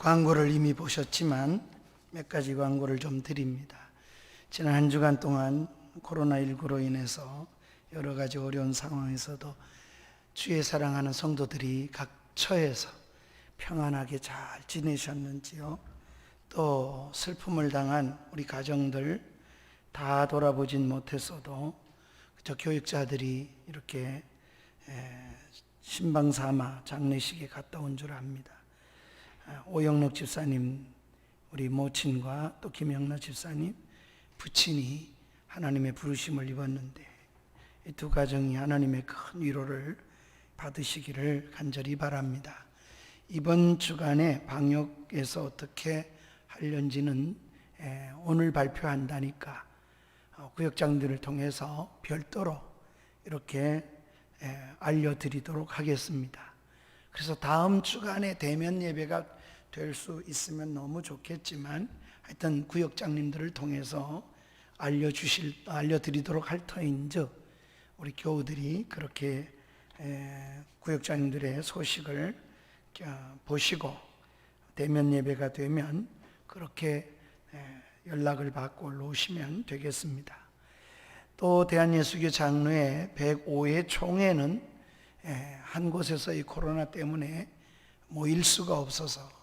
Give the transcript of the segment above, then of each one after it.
광고를 이미 보셨지만 몇 가지 광고를 좀 드립니다. 지난 한 주간 동안 코로나19로 인해서 여러 가지 어려운 상황에서도 주의 사랑하는 성도들이 각 처에서 평안하게 잘 지내셨는지요? 또 슬픔을 당한 우리 가정들 다 돌아보진 못했어도 저 교육자들이 이렇게 신방삼아 장례식에 갔다 온 줄 압니다. 오영록 집사님 우리 모친과 또 김영라 집사님 부친이 하나님의 부르심을 입었는데 이 두 가정이 하나님의 큰 위로를 받으시기를 간절히 바랍니다. 이번 주간에 방역에서 어떻게 하려는지는 오늘 발표한다니까 구역장들을 통해서 별도로 이렇게 알려드리도록 하겠습니다. 그래서 다음 주간에 대면 예배가 될 수 있으면 너무 좋겠지만 하여튼 구역장님들을 통해서 알려드리도록 할 터인즉 우리 교우들이 그렇게 구역장님들의 소식을 보시고 대면 예배가 되면 그렇게 연락을 받고 오시면 되겠습니다. 또 대한예수교 장로회 105회 총회는 한 곳에서 이 코로나 때문에 모일 수가 없어서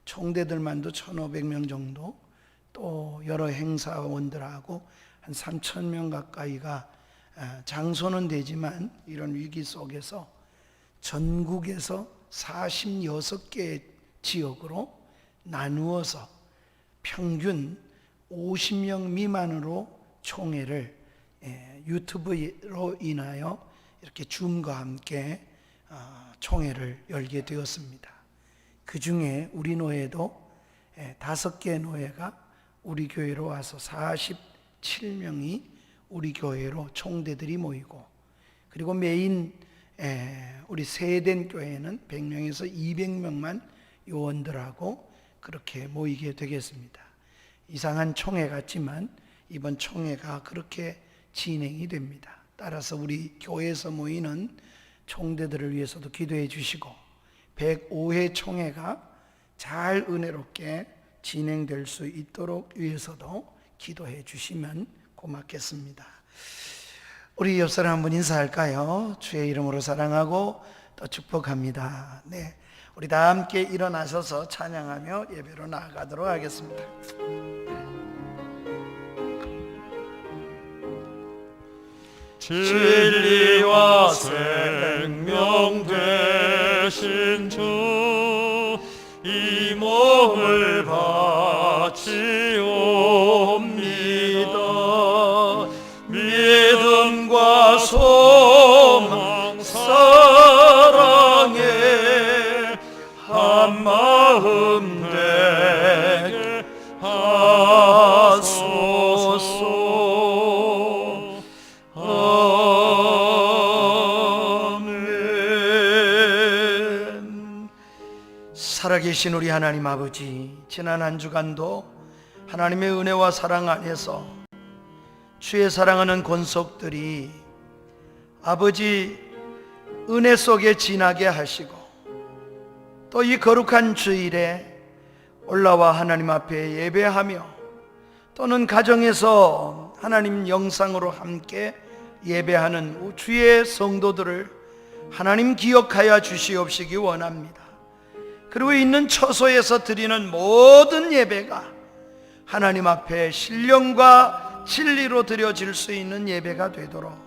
총대들만도 1,500명 정도 또 여러 행사원들하고 한 3,000명 가까이가 장소는 되지만 이런 위기 속에서 전국에서 46개의 지역으로 나누어서 평균 50명 미만으로 총회를 유튜브로 인하여 이렇게 줌과 함께 총회를 열게 되었습니다. 그 중에 우리 노회도 5개 노회가 우리 교회로 와서 47명이 우리 교회로 총대들이 모이고 그리고 메인 우리 세된 교회는 100명에서 200명만 요원들하고 그렇게 모이게 되겠습니다. 이상한 총회 같지만 이번 총회가 그렇게 진행이 됩니다. 따라서 우리 교회에서 모이는 총대들을 위해서도 기도해 주시고 105회 총회가 잘 은혜롭게 진행될 수 있도록 위해서도 기도해 주시면 고맙겠습니다. 우리 옆 사람 한번 인사할까요? 주의 이름으로 사랑하고 또 축복합니다. 네, 우리 다 함께 일어나셔서 찬양하며 예배로 나아가도록 하겠습니다. 진리와 생명 되신 주, 이 몸을 바치옵니다. 믿음과 소망 사랑에 한 마음 되게 하소서. 살아계신 우리 하나님 아버지, 지난 한 주간도 하나님의 은혜와 사랑 안에서 주의 사랑하는 권속들이 아버지 은혜 속에 지나게 하시고 또 이 거룩한 주일에 올라와 하나님 앞에 예배하며 또는 가정에서 하나님 영상으로 함께 예배하는 주의 성도들을 하나님 기억하여 주시옵시기 원합니다. 그리고 있는 처소에서 드리는 모든 예배가 하나님 앞에 신령과 진리로 드려질 수 있는 예배가 되도록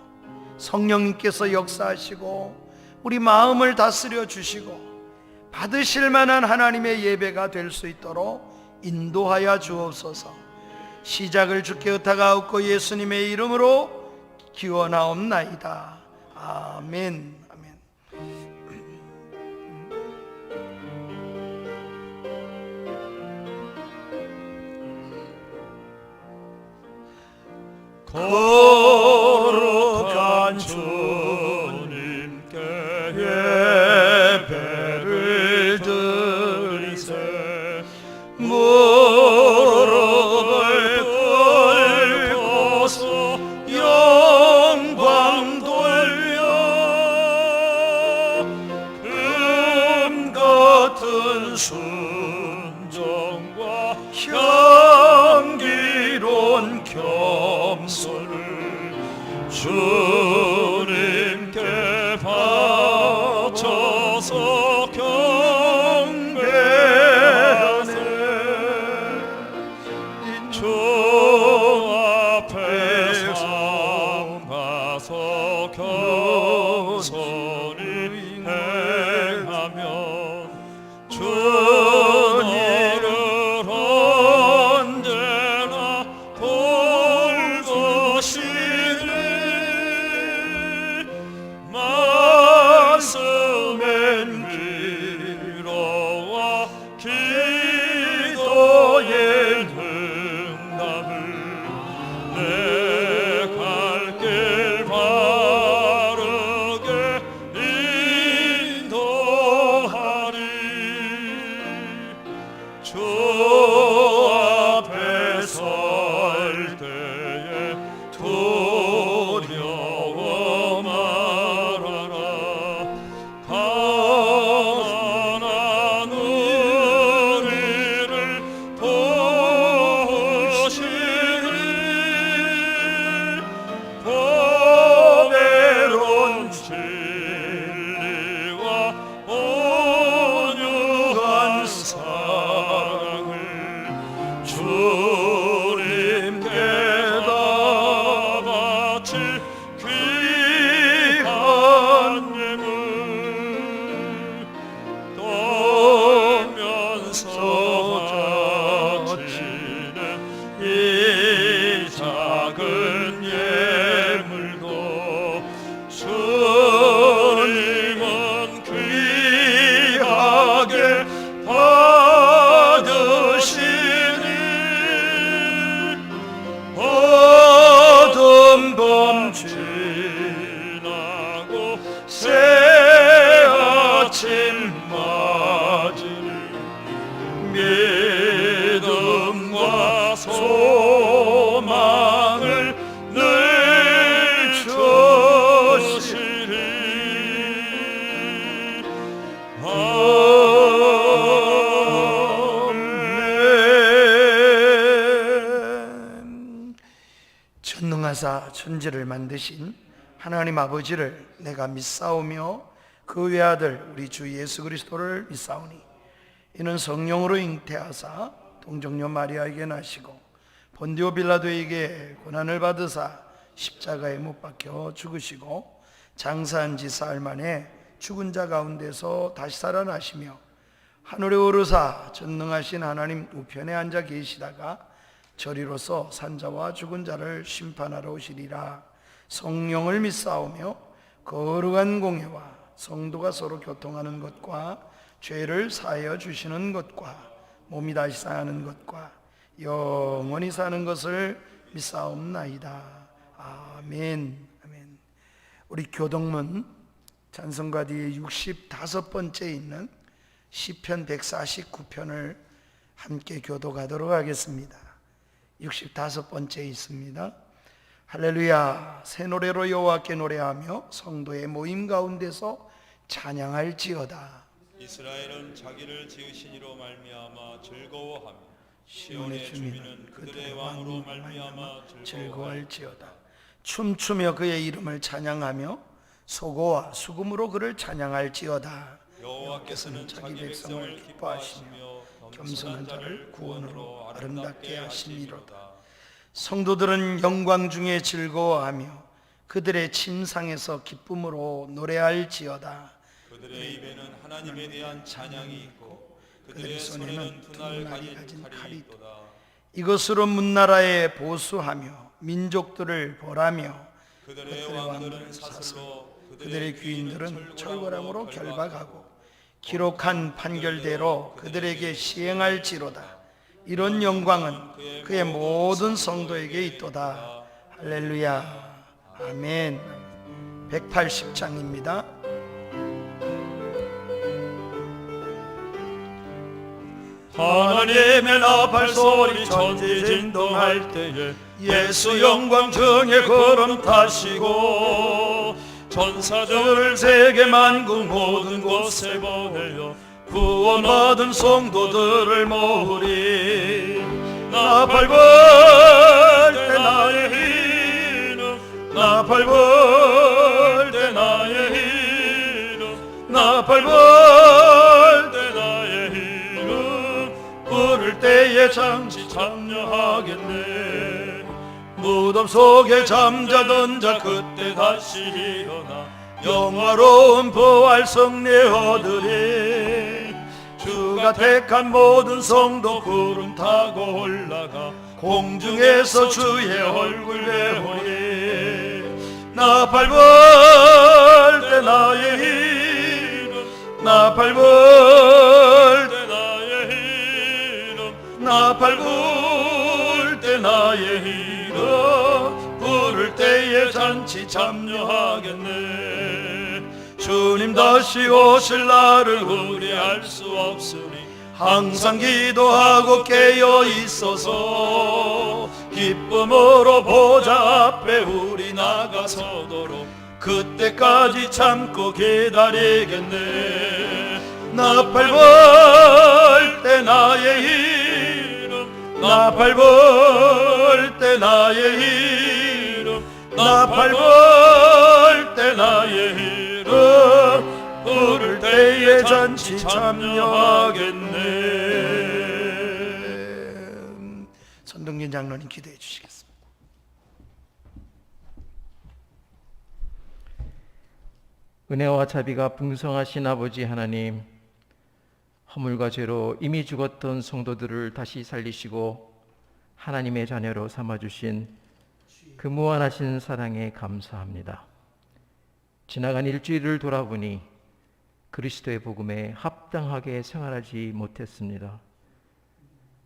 성령님께서 역사하시고 우리 마음을 다스려 주시고 받으실 만한 하나님의 예배가 될 수 있도록 인도하여 주옵소서. 시작을 주께 의탁하옵고 예수님의 이름으로 기원하옵나이다. 아멘. 거룩한 주님께 예배를 드리세. 무릎을 꿇고서 영광 돌려 금 같은 순 점수를 주님께 바쳐서 경배하네. 주 앞에 삼가서 겸손히 행하면 주님을 언제나 돌보시리. 말씀엔 위로와 기도의 응답을 내 갈 길 바르게 인도하리. 주 앞에 설 때에 두려워 말아라. 가난한 우리를 도우시리. 보배로운 진리와 온유한 사랑을 주님께 다 바칠 귀한 예물 돌면서 바치는 이 작은 예물도 주님은 귀하게 받으시니. 어두운 밤 지나고 새 아침 맞으니 믿음과 소망을 늘 주시리. 아멘. 전능하사 천지를 만드신 하나님 아버지를 내가 믿사오며 그 외아들 우리 주 예수 그리스도를 믿사오니 이는 성령으로 잉태하사 동정녀 마리아에게 나시고 본디오 빌라도에게 고난을 받으사 십자가에 못 박혀 죽으시고 장사한 지 사흘 만에 죽은 자 가운데서 다시 살아나시며 하늘에 오르사 전능하신 하나님 우편에 앉아 계시다가 저리로서 산자와 죽은 자를 심판하러 오시리라. 성령을 믿사오며 거룩한 공회와 성도가 서로 교통하는 것과 죄를 사하여 주시는 것과 몸이 다시 사는 것과 영원히 사는 것을 믿사옵나이다. 아멘. 아멘. 우리 교동문 찬송가 뒤에 65번째 있는 시편 149편을 함께 교독하도록 하겠습니다. 65번째 있습니다. 할렐루야. 새 노래로 여호와께 노래하며 성도의 모임 가운데서 찬양할지어다. 이스라엘은 자기를 지으신 이로 말미암아 즐거워하며 시온의 주민은 그들의 왕으로 말미암아 즐거워할지어다. 춤추며 그의 이름을 찬양하며 소고와 수금으로 그를 찬양할지어다. 여호와께서는 자기 백성을 기뻐하시며 겸손한 자를 구원으로 아름답게 하심이로다. 성도들은 영광 중에 즐거워하며 그들의 침상에서 기쁨으로 노래할지어다. 그들의 입에는 하나님에 대한 찬양이 있고 그들의 손에는 두 날 가진 칼이 있도다. 이것으로 문나라에 보수하며 민족들을 벌하며 그들의 왕들은 사슬로 그들의 귀인들은 철거람으로 결박하고 기록한 판결대로 그들에게 시행할지로다. 이런 영광은 그의 모든 성도에게 있도다. 할렐루야. 아멘. 180장입니다. 하나님의 나팔 소리 천지 진동할 때에 예수 영광 중에 걸음 타시고 전사들을 세계 만국 모든 곳에 보내어 구원받은 성도들을 모으리. 나팔 불 때 나의 때에 장치 참여하겠네. 무덤 속에 잠자던 자 그때 다시 일어나 영화로운 부활 승리 얻으리. 주가 택한 모든 성도 구름 타고 올라가 공중에서 주의 얼굴 배우리. 나팔 불 때 나의 이름, 나팔 불 때 나의 이름, 나팔 불 때 나의 이름, 부를 때에 잔치 참여하겠네. 주님 다시 오실 날을 우리 알 수 없으니 항상 기도하고 깨어 있어서 기쁨으로 보좌 앞에 우리 나가서도록 그때까지 참고 기다리겠네. 나팔 불 때 나의 이름, 나팔 불 때 나의 이름, 나팔 불 때 나의 이름, 부를 때에 잔치 참여하겠네. 손동진 장로님 기도해 주시겠습니다. 은혜와 자비가 풍성하신 아버지 하나님, 허물과 죄로 이미 죽었던 성도들을 다시 살리시고 하나님의 자녀로 삼아주신 그 무한하신 사랑에 감사합니다. 지나간 일주일을 돌아보니 그리스도의 복음에 합당하게 생활하지 못했습니다.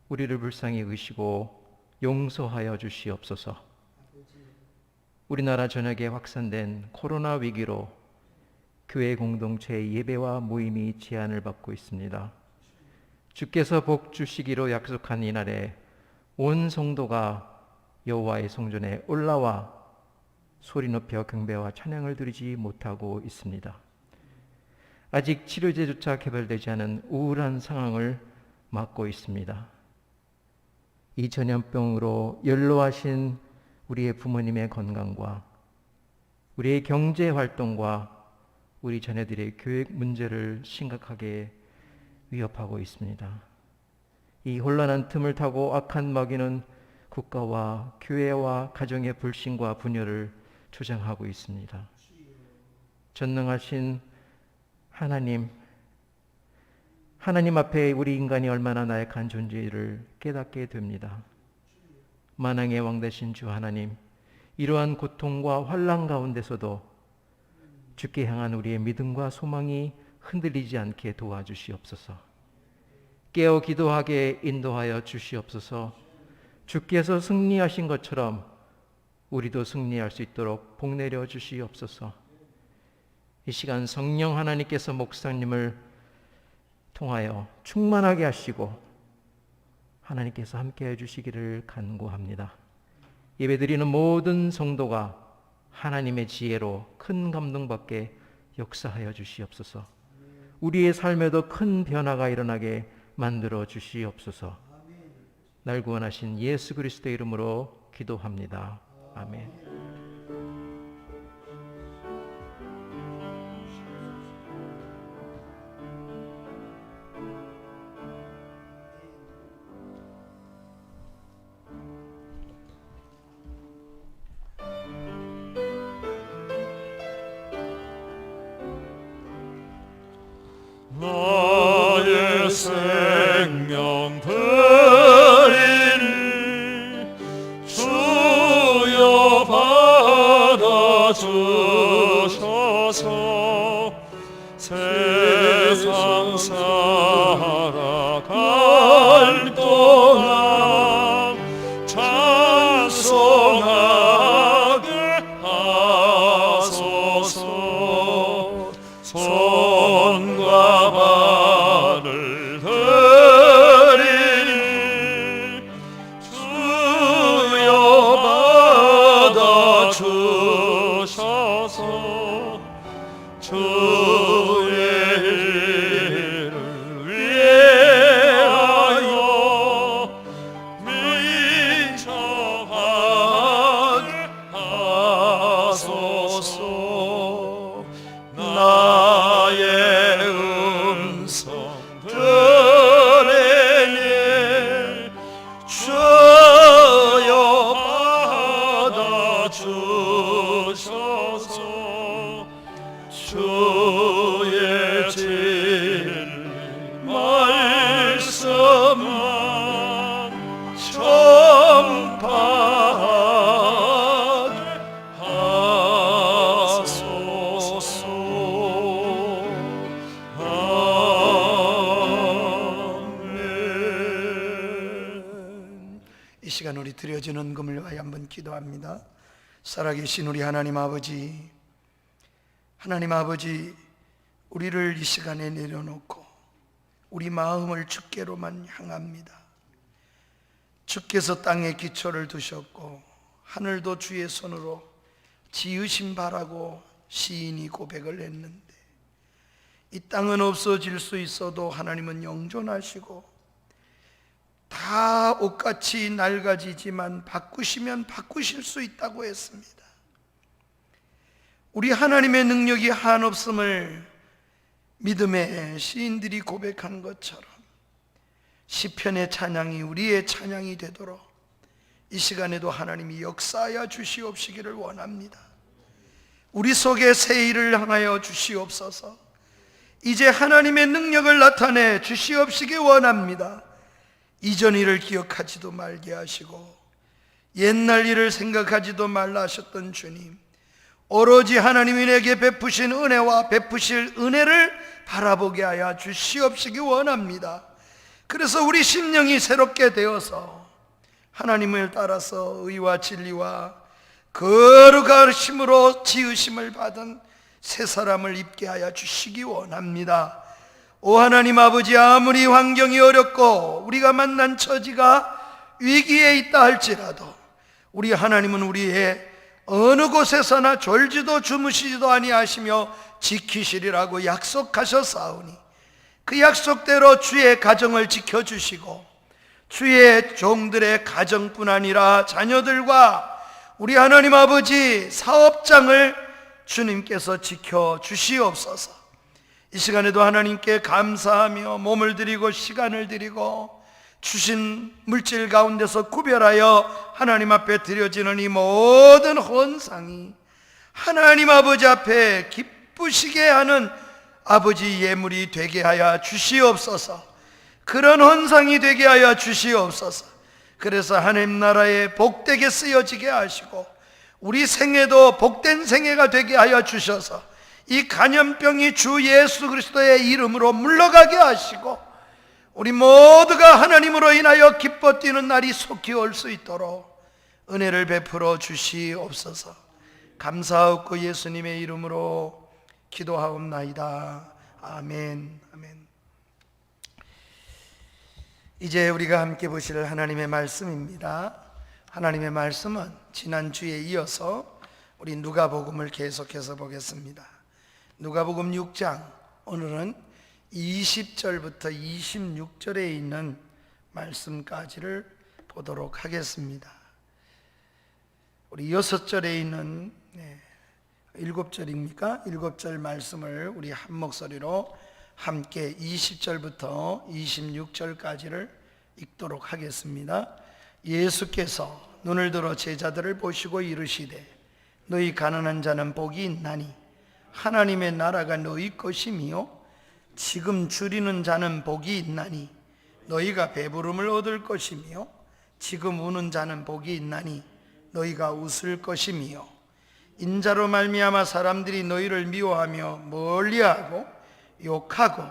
우리를 불쌍히 여기시고 용서하여 주시옵소서. 우리나라 전역에 확산된 코로나 위기로 교회 공동체의 예배와 모임이 제한을 받고 있습니다. 주께서 복 주시기로 약속한 이날에 온 성도가 여호와의 성전에 올라와 소리 높여 경배와 찬양을 드리지 못하고 있습니다. 아직 치료제조차 개발되지 않은 우울한 상황을 맞고 있습니다. 이 전염병으로 연로하신 우리의 부모님의 건강과 우리의 경제 활동과 우리 자녀들의 교육 문제를 심각하게 위협하고 있습니다. 이 혼란한 틈을 타고 악한 마귀는 국가와 교회와 가정의 불신과 분열을 조장하고 있습니다. 전능하신 하나님 앞에 우리 인간이 얼마나 나약한 존재를 깨닫게 됩니다. 만왕의 왕 되신 주 하나님, 이러한 고통과 환난 가운데서도 주께 향한 우리의 믿음과 소망이 흔들리지 않게 도와주시옵소서. 깨어 기도하게 인도하여 주시옵소서. 주께서 승리하신 것처럼 우리도 승리할 수 있도록 복 내려 주시옵소서. 이 시간 성령 하나님께서 목사님을 통하여 충만하게 하시고 하나님께서 함께해 주시기를 간구합니다. 예배드리는 모든 성도가 하나님의 지혜로 큰 감동받게 역사하여 주시옵소서. 우리의 삶에도 큰 변화가 일어나게 만들어 주시옵소서. 날 구원하신 예수 그리스도의 이름으로 기도합니다. 아멘. 나의 생명 드리니 주여 드려진 헌금을 위하여 한번 기도합니다. 살아계신 우리 하나님 아버지, 우리를 이 시간에 내려놓고 우리 마음을 주께로만 향합니다. 주께서 땅에 기초를 두셨고 하늘도 주의 손으로 지으신 바라고 시인이 고백을 했는데, 이 땅은 없어질 수 있어도 하나님은 영존하시고 다 옷같이 낡아지지만 바꾸시면 바꾸실 수 있다고 했습니다. 우리 하나님의 능력이 한없음을 믿음의 시인들이 고백한 것처럼 시편의 찬양이 우리의 찬양이 되도록 이 시간에도 하나님이 역사하여 주시옵시기를 원합니다. 우리 속에 새 일을 향하여 주시옵소서. 이제 하나님의 능력을 나타내 주시옵시기 원합니다. 이전 일을 기억하지도 말게 하시고 옛날 일을 생각하지도 말라 하셨던 주님, 오로지 하나님이 내게 베푸신 은혜와 베푸실 은혜를 바라보게 하여 주시옵시기 원합니다. 그래서 우리 심령이 새롭게 되어서 하나님을 따라서 의와 진리와 거룩하심으로 지으심을 받은 새 사람을 입게 하여 주시기 원합니다. 오 하나님 아버지, 아무리 환경이 어렵고 우리가 만난 처지가 위기에 있다 할지라도 우리 하나님은 우리의 어느 곳에서나 졸지도 주무시지도 아니하시며 지키시리라고 약속하셨사오니 그 약속대로 주의 가정을 지켜주시고 주의 종들의 가정뿐 아니라 자녀들과 우리 하나님 아버지 사업장을 주님께서 지켜주시옵소서. 이 시간에도 하나님께 감사하며 몸을 드리고 시간을 드리고 주신 물질 가운데서 구별하여 하나님 앞에 드려지는 이 모든 헌상이 하나님 아버지 앞에 기쁘시게 하는 아버지 예물이 되게 하여 주시옵소서. 그런 헌상이 되게 하여 주시옵소서. 그래서 하나님 나라에 복되게 쓰여지게 하시고 우리 생애도 복된 생애가 되게 하여 주셔서 이 간염병이 주 예수 그리스도의 이름으로 물러가게 하시고 우리 모두가 하나님으로 인하여 기뻐 뛰는 날이 속히 올 수 있도록 은혜를 베풀어 주시옵소서. 감사하옵고 예수님의 이름으로 기도하옵나이다. 아멘. 아멘. 이제 우리가 함께 보실 하나님의 말씀입니다. 하나님의 말씀은 지난주에 이어서 우리 누가복음을 계속해서 보겠습니다. 누가복음 6장, 오늘은 20절부터 26절에 있는 말씀까지를 보도록 하겠습니다. 우리 6절에 있는 7절입니까? 7절 말씀을 우리 한 목소리로 함께 20절부터 26절까지를 읽도록 하겠습니다. 예수께서 눈을 들어 제자들을 보시고 이르시되 너희 가난한 자는 복이 있나니 하나님의 나라가 너희 것이미요 지금 줄이는 자는 복이 있나니 너희가 배부름을 얻을 것이미요 지금 우는 자는 복이 있나니 너희가 웃을 것이미요 인자로 말미암아 사람들이 너희를 미워하며 멀리하고 욕하고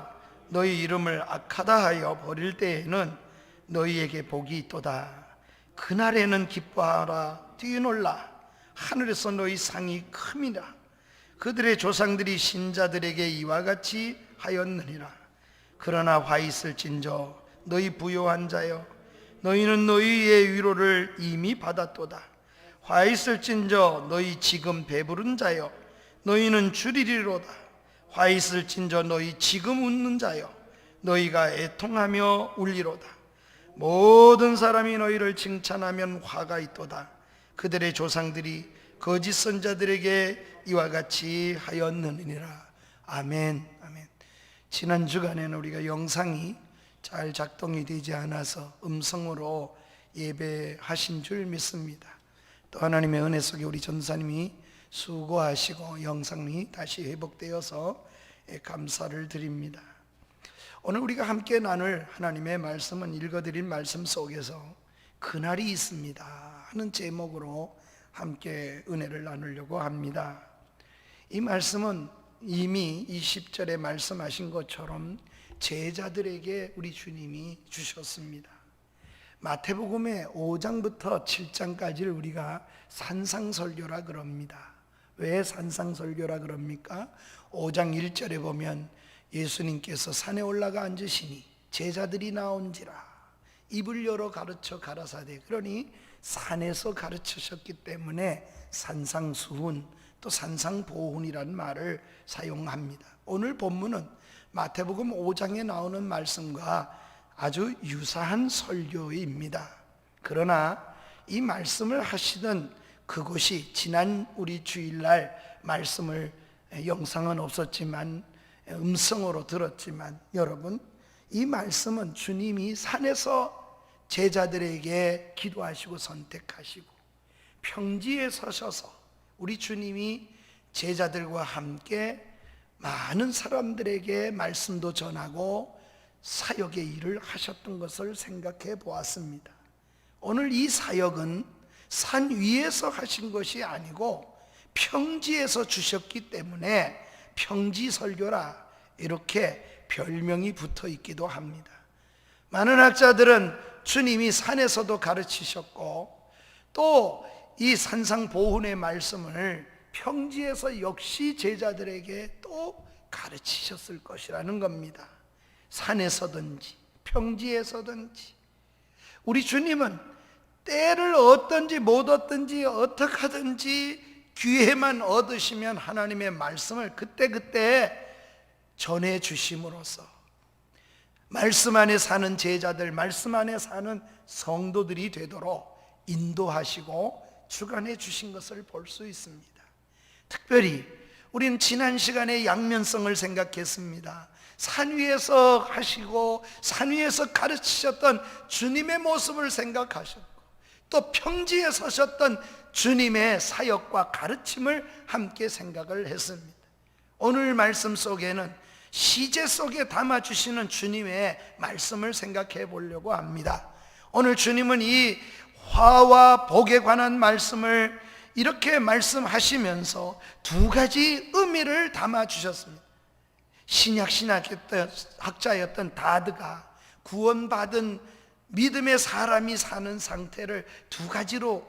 너희 이름을 악하다 하여 버릴 때에는 너희에게 복이 있도다. 그날에는 기뻐하라 뛰놀라 하늘에서 너희 상이 큼이라. 그들의 조상들이 신자들에게 이와 같이 하였느니라. 그러나 화 있을진저 너희 부요한 자여 너희는 너희의 위로를 이미 받았도다. 화 있을진저 너희 지금 배부른 자여 너희는 줄이리로다. 화 있을진저 너희 지금 웃는 자여 너희가 애통하며 울리로다. 모든 사람이 너희를 칭찬하면 화가 있도다. 그들의 조상들이 거짓 선자들에게 이와 같이 하였느니라. 아멘. 아멘. 지난 주간에는 우리가 영상이 잘 작동이 되지 않아서 음성으로 예배하신 줄 믿습니다. 또 하나님의 은혜 속에 우리 전사님이 수고하시고 영상이 다시 회복되어서 감사를 드립니다. 오늘 우리가 함께 나눌 하나님의 말씀은 읽어드린 말씀 속에서 그날이 있습니다 하는 제목으로 함께 은혜를 나누려고 합니다. 이 말씀은 이미 20절에 말씀하신 것처럼 제자들에게 우리 주님이 주셨습니다. 마태복음의 5장부터 7장까지를 우리가 산상설교라 그럽니다. 왜 산상설교라 그럽니까? 5장 1절에 보면 예수님께서 산에 올라가 앉으시니 제자들이 나온지라 입을 열어 가르쳐 가라사대. 그러니 산에서 가르치셨기 때문에 산상수훈 또 산상보훈이라는 말을 사용합니다. 오늘 본문은 마태복음 5장에 나오는 말씀과 아주 유사한 설교입니다. 그러나 이 말씀을 하시던 그곳이 지난 우리 주일날 말씀을 영상은 없었지만 음성으로 들었지만 여러분, 이 말씀은 주님이 산에서 제자들에게 기도하시고 선택하시고 평지에 서셔서 우리 주님이 제자들과 함께 많은 사람들에게 말씀도 전하고 사역의 일을 하셨던 것을 생각해 보았습니다. 오늘 이 사역은 산 위에서 하신 것이 아니고 평지에서 주셨기 때문에 평지설교라 이렇게 별명이 붙어 있기도 합니다. 많은 학자들은 주님이 산에서도 가르치셨고 또 이 산상보훈의 말씀을 평지에서 역시 제자들에게 또 가르치셨을 것이라는 겁니다. 산에서든지 평지에서든지 우리 주님은 때를 얻든지 못 얻든지 어떻게 하든지 기회만 얻으시면 하나님의 말씀을 그때그때 전해주심으로써 말씀 안에 사는 제자들, 말씀 안에 사는 성도들이 되도록 인도하시고 주관해 주신 것을 볼 수 있습니다. 특별히 우리는 지난 시간에 양면성을 생각했습니다. 산 위에서 하시고 산 위에서 가르치셨던 주님의 모습을 생각하셨고 또 평지에 서셨던 주님의 사역과 가르침을 함께 생각을 했습니다. 오늘 말씀 속에는 시제 속에 담아주시는 주님의 말씀을 생각해 보려고 합니다. 오늘 주님은 이 화와 복에 관한 말씀을 이렇게 말씀하시면서 두 가지 의미를 담아주셨습니다. 신약신학자였던 다드가 구원받은 믿음의 사람이 사는 상태를 두 가지로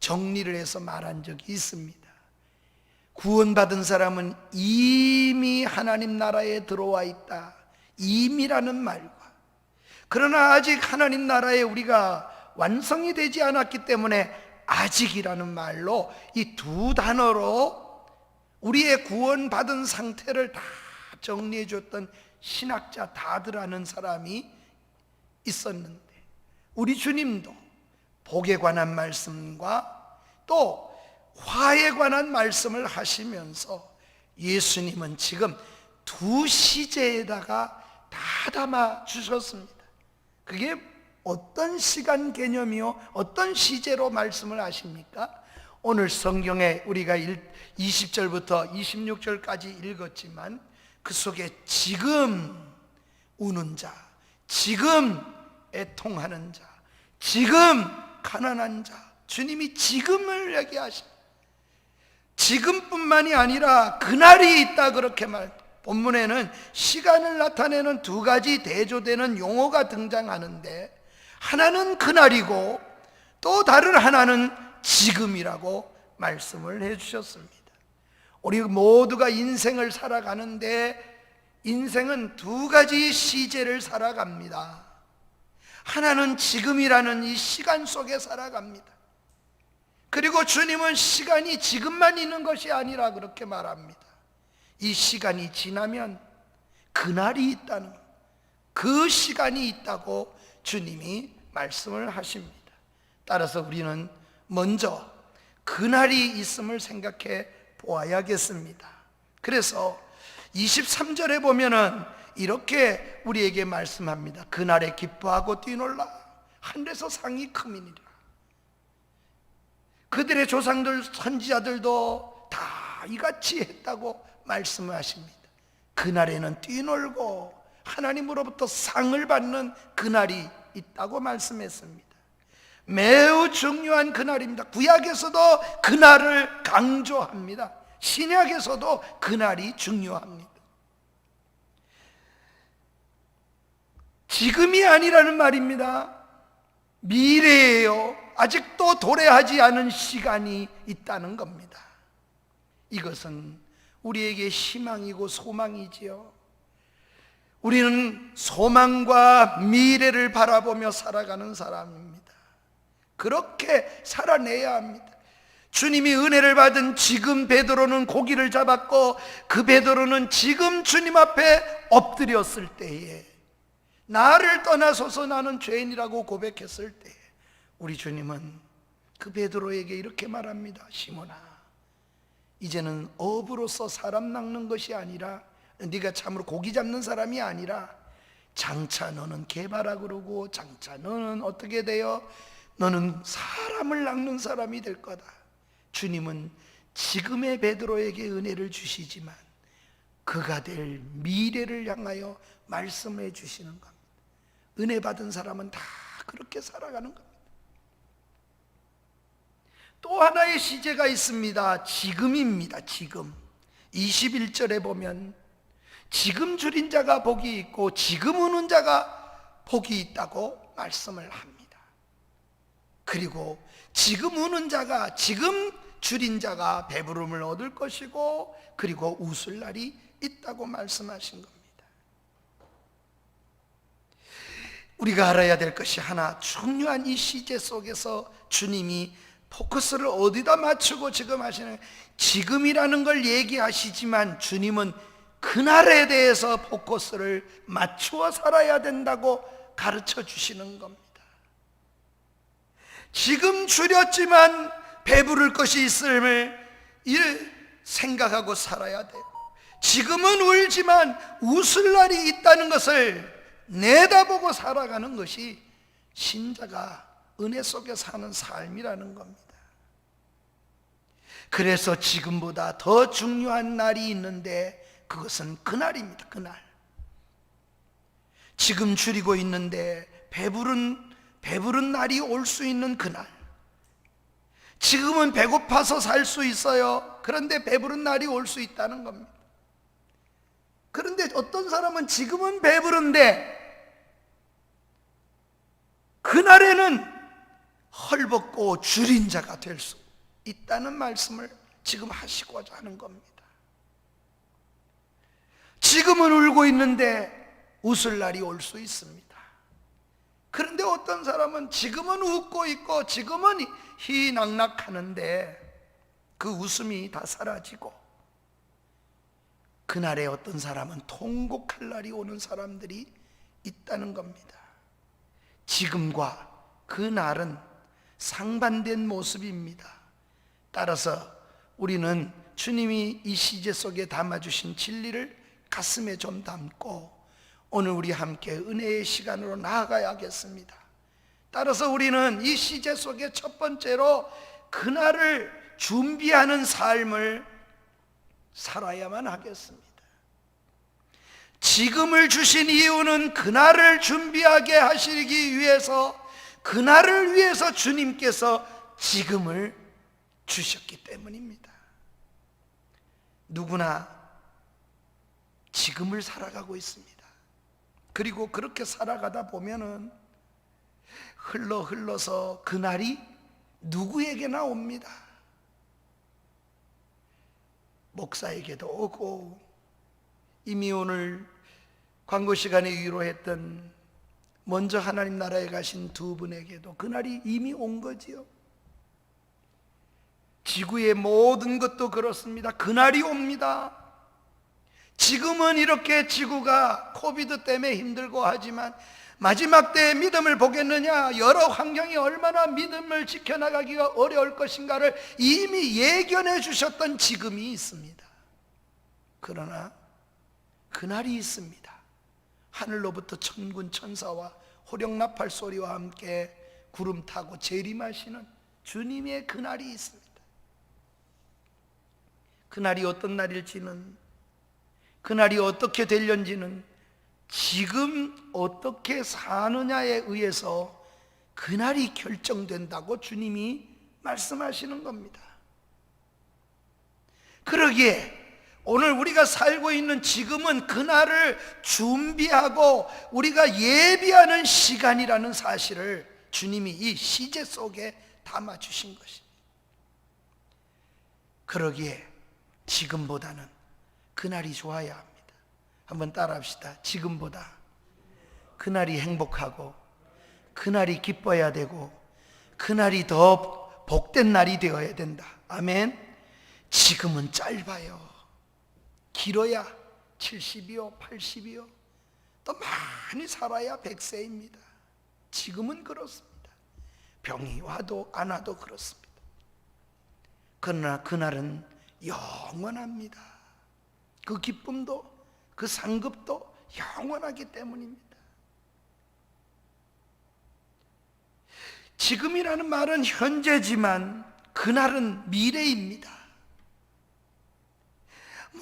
정리를 해서 말한 적이 있습니다. 구원받은 사람은 이미 하나님 나라에 들어와 있다, 이미라는 말과, 그러나 아직 하나님 나라에 우리가 완성이 되지 않았기 때문에 아직이라는 말로 이 두 단어로 우리의 구원받은 상태를 다 정리해 줬던 신학자 다드라는 사람이 있었는데, 우리 주님도 복에 관한 말씀과 또 화에 관한 말씀을 하시면서 예수님은 지금 두 시제에다가 다 담아 주셨습니다. 그게 어떤 시간 개념이요? 어떤 시제로 말씀을 하십니까? 오늘 성경에 우리가 20절부터 26절까지 읽었지만 그 속에 지금 우는 자, 지금 애통하는 자, 지금 가난한 자, 주님이 지금을 얘기하십니다. 지금뿐만이 아니라 그날이 있다, 그렇게 본문에는 시간을 나타내는 두 가지 대조되는 용어가 등장하는데, 하나는 그날이고 또 다른 하나는 지금이라고 말씀을 해주셨습니다. 우리 모두가 인생을 살아가는데 인생은 두 가지 시제를 살아갑니다. 하나는 지금이라는 이 시간 속에 살아갑니다. 그리고 주님은 시간이 지금만 있는 것이 아니라 그렇게 말합니다. 이 시간이 지나면 그날이 있다는 것, 그 시간이 있다고 주님이 말씀을 하십니다. 따라서 우리는 먼저 그날이 있음을 생각해 보아야겠습니다. 그래서 23절에 보면은 이렇게 우리에게 말씀합니다. 그날에 기뻐하고 뛰놀라, 하늘에서 상이 크미니라. 그들의 조상들 선지자들도 다 이같이 했다고 말씀하십니다. 그날에는 뛰놀고 하나님으로부터 상을 받는 그날이 있다고 말씀했습니다. 매우 중요한 그날입니다. 구약에서도 그날을 강조합니다. 신약에서도 그날이 중요합니다. 지금이 아니라는 말입니다. 미래예요. 아직도 도래하지 않은 시간이 있다는 겁니다. 이것은 우리에게 희망이고 소망이지요. 우리는 소망과 미래를 바라보며 살아가는 사람입니다. 그렇게 살아내야 합니다. 주님이 은혜를 받은 지금 베드로는 고기를 잡았고, 그 베드로는 지금 주님 앞에 엎드렸을 때에, 나를 떠나소서 나는 죄인이라고 고백했을 때, 우리 주님은 그 베드로에게 이렇게 말합니다. 시몬아, 이제는 어부로서 사람 낚는 것이 아니라, 네가 참으로 고기 잡는 사람이 아니라, 장차 너는 개바라 그러고, 장차 너는 어떻게 되어 너는 사람을 낚는 사람이 될 거다. 주님은 지금의 베드로에게 은혜를 주시지만 그가 될 미래를 향하여 말씀해 주시는 겁니다. 은혜 받은 사람은 다 그렇게 살아가는 겁니다. 또 하나의 시제가 있습니다. 지금입니다. 지금 21절에 보면 지금 줄인 자가 복이 있고 지금 우는 자가 복이 있다고 말씀을 합니다. 그리고 지금 우는 자가, 지금 줄인 자가 배부름을 얻을 것이고, 그리고 웃을 날이 있다고 말씀하신 겁니다. 우리가 알아야 될 것이 하나, 중요한 이 시제 속에서 주님이 포커스를 어디다 맞추고 지금 하시는, 지금이라는 걸 얘기하시지만 주님은 그날에 대해서 포커스를 맞추어 살아야 된다고 가르쳐 주시는 겁니다. 지금 줄였지만 배부를 것이 있음을 생각하고 살아야 돼요. 지금은 울지만 웃을 날이 있다는 것을 내다보고 살아가는 것이 신자가 은혜 속에 사는 삶이라는 겁니다. 그래서 지금보다 더 중요한 날이 있는데 그것은 그날입니다. 그날. 지금 줄이고 있는데 배부른 날이 올 수 있는 그날. 지금은 배고파서 살 수 있어요. 그런데 배부른 날이 올 수 있다는 겁니다. 그런데 어떤 사람은 지금은 배부른데 그날에는 헐벗고 줄인 자가 될 수 있다는 말씀을 지금 하시고자 하는 겁니다. 지금은 울고 있는데 웃을 날이 올 수 있습니다. 그런데 어떤 사람은 지금은 웃고 있고 지금은 희낙낙하는데 그 웃음이 다 사라지고, 그날에 어떤 사람은 통곡할 날이 오는 사람들이 있다는 겁니다. 지금과 그날은 상반된 모습입니다. 따라서 우리는 주님이 이 시제 속에 담아주신 진리를 가슴에 좀 담고 오늘 우리 함께 은혜의 시간으로 나아가야겠습니다. 따라서 우리는 이 시제 속에 첫 번째로 그날을 준비하는 삶을 살아야만 하겠습니다. 지금을 주신 이유는 그날을 준비하게 하시기 위해서, 그날을 위해서 주님께서 지금을 주셨기 때문입니다. 누구나 지금을 살아가고 있습니다. 그리고 그렇게 살아가다 보면은 흘러서 그날이 누구에게나 옵니다. 목사에게도 오고, 이미 오늘 광고 시간에 위로했던 먼저 하나님 나라에 가신 두 분에게도 그날이 이미 온 거지요. 지구의 모든 것도 그렇습니다. 그날이 옵니다. 지금은 이렇게 지구가 코비드 때문에 힘들고 하지만 마지막 때에 믿음을 보겠느냐, 여러 환경이 얼마나 믿음을 지켜나가기가 어려울 것인가를 이미 예견해 주셨던 지금이 있습니다. 그러나 그날이 있습니다. 하늘로부터 천군 천사와 호령나팔 소리와 함께 구름 타고 재림하시는 주님의 그날이 있습니다. 그날이 어떤 날일지는, 그날이 어떻게 되려는지는 지금 어떻게 사느냐에 의해서 그날이 결정된다고 주님이 말씀하시는 겁니다. 그러기에 오늘 우리가 살고 있는 지금은 그날을 준비하고 우리가 예비하는 시간이라는 사실을 주님이 이 시제 속에 담아주신 것입니다. 그러기에 지금보다는 그날이 좋아야 합니다. 한번 따라합시다. 지금보다 그날이 행복하고 그날이 기뻐야 되고 그날이 더 복된 날이 되어야 된다. 아멘. 지금은 짧아요. 길어야 70이요 80이요 또 많이 살아야 100세입니다. 지금은 그렇습니다. 병이 와도 안 와도 그렇습니다. 그러나 그날은 영원합니다. 그 기쁨도 그 상급도 영원하기 때문입니다. 지금이라는 말은 현재지만 그날은 미래입니다.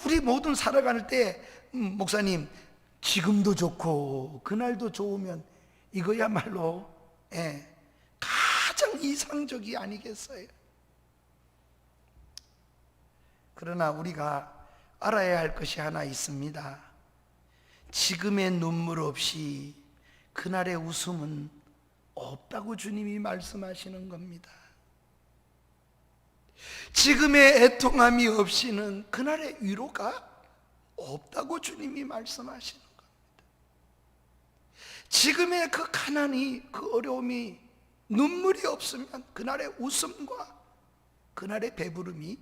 우리 모든 살아갈 때 목사님 지금도 좋고 그날도 좋으면 이거야말로 가장 이상적이 아니겠어요? 그러나 우리가 알아야 할 것이 하나 있습니다. 지금의 눈물 없이 그날의 웃음은 없다고 주님이 말씀하시는 겁니다. 지금의 애통함이 없이는 그날의 위로가 없다고 주님이 말씀하시는 겁니다. 지금의 그 가난이, 그 어려움이, 눈물이 없으면 그날의 웃음과 그날의 배부름이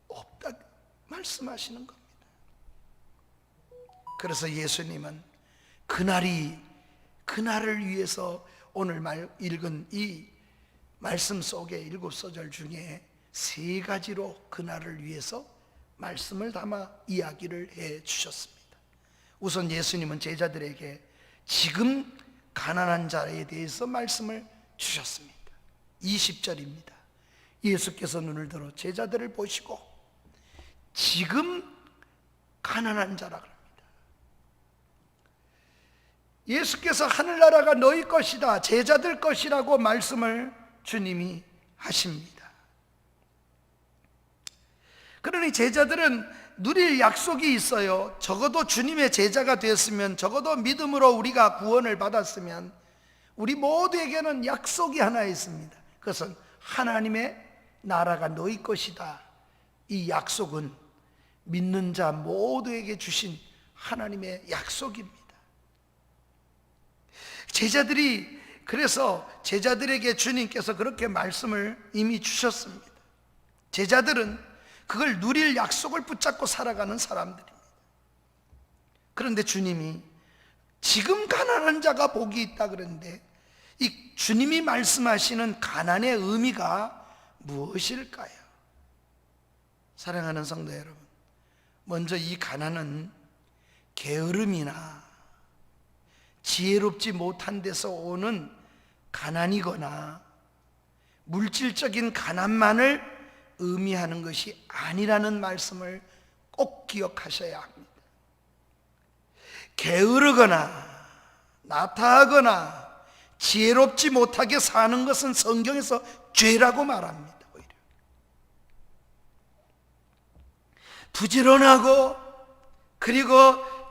없다고 말씀하시는 겁니다. 그래서 예수님은 그날을 위해서 오늘 읽은 이 말씀 속에 7소절 중에 3가지로 그날을 위해서 말씀을 담아 이야기를 해 주셨습니다. 우선 예수님은 제자들에게 지금 가난한 자에 대해서 말씀을 주셨습니다. 20절입니다. 예수께서 눈을 들어 제자들을 보시고 지금 가난한 자라 그럽니다. 예수께서 하늘나라가 너희 것이다, 제자들 것이라고 말씀을 주님이 하십니다. 그러니 제자들은 누릴 약속이 있어요. 적어도 주님의 제자가 되었으면, 적어도 믿음으로 우리가 구원을 받았으면 우리 모두에게는 약속이 하나 있습니다. 그것은 하나님의 나라가 너희 것이다. 이 약속은 믿는 자 모두에게 주신 하나님의 약속입니다. 그래서 제자들에게 주님께서 그렇게 말씀을 이미 주셨습니다. 제자들은 그걸 누릴 약속을 붙잡고 살아가는 사람들입니다. 그런데 주님이 지금 가난한 자가 복이 있다 그랬는데 이 주님이 말씀하시는 가난의 의미가 무엇일까요? 사랑하는 성도 여러분, 먼저 이 가난은 게으름이나 지혜롭지 못한 데서 오는 가난이거나 물질적인 가난만을 의미하는 것이 아니라는 말씀을 꼭 기억하셔야 합니다. 게으르거나 나타하거나 지혜롭지 못하게 사는 것은 성경에서 죄라고 말합니다. 오히려 부지런하고 그리고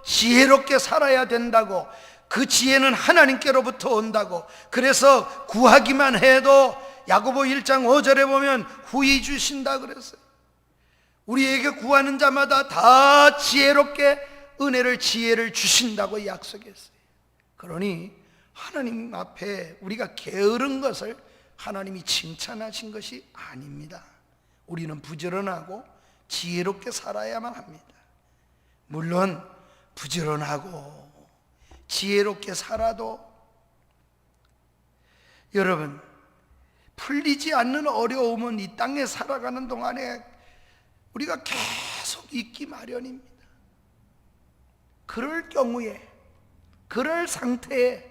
지혜롭게 살아야 된다고, 그 지혜는 하나님께로부터 온다고, 그래서 구하기만 해도 야고보 1장 5절에 보면 후히 주신다 그랬어요. 우리에게 구하는 자마다 다 지혜롭게 지혜를 주신다고 약속했어요. 그러니 하나님 앞에 우리가 게으른 것을 하나님이 칭찬하신 것이 아닙니다. 우리는 부지런하고 지혜롭게 살아야만 합니다. 물론 부지런하고 지혜롭게 살아도 여러분, 풀리지 않는 어려움은 이 땅에 살아가는 동안에 우리가 계속 있기 마련입니다. 그럴 경우에, 그럴 상태에,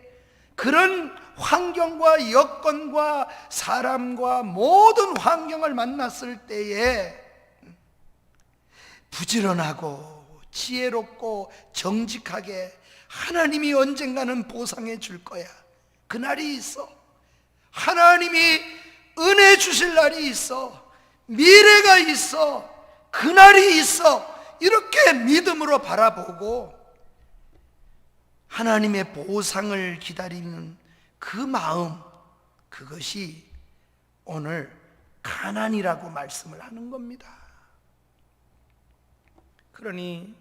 그런 환경과 여건과 사람과 모든 환경을 만났을 때에 부지런하고 지혜롭고 정직하게 하나님이 언젠가는 보상해 줄 거야. 그날이 있어. 하나님이 은혜 주실 날이 있어. 미래가 있어. 그날이 있어. 이렇게 믿음으로 바라보고 하나님의 보상을 기다리는 그 마음, 그것이 오늘 가난이라고 말씀을 하는 겁니다. 그러니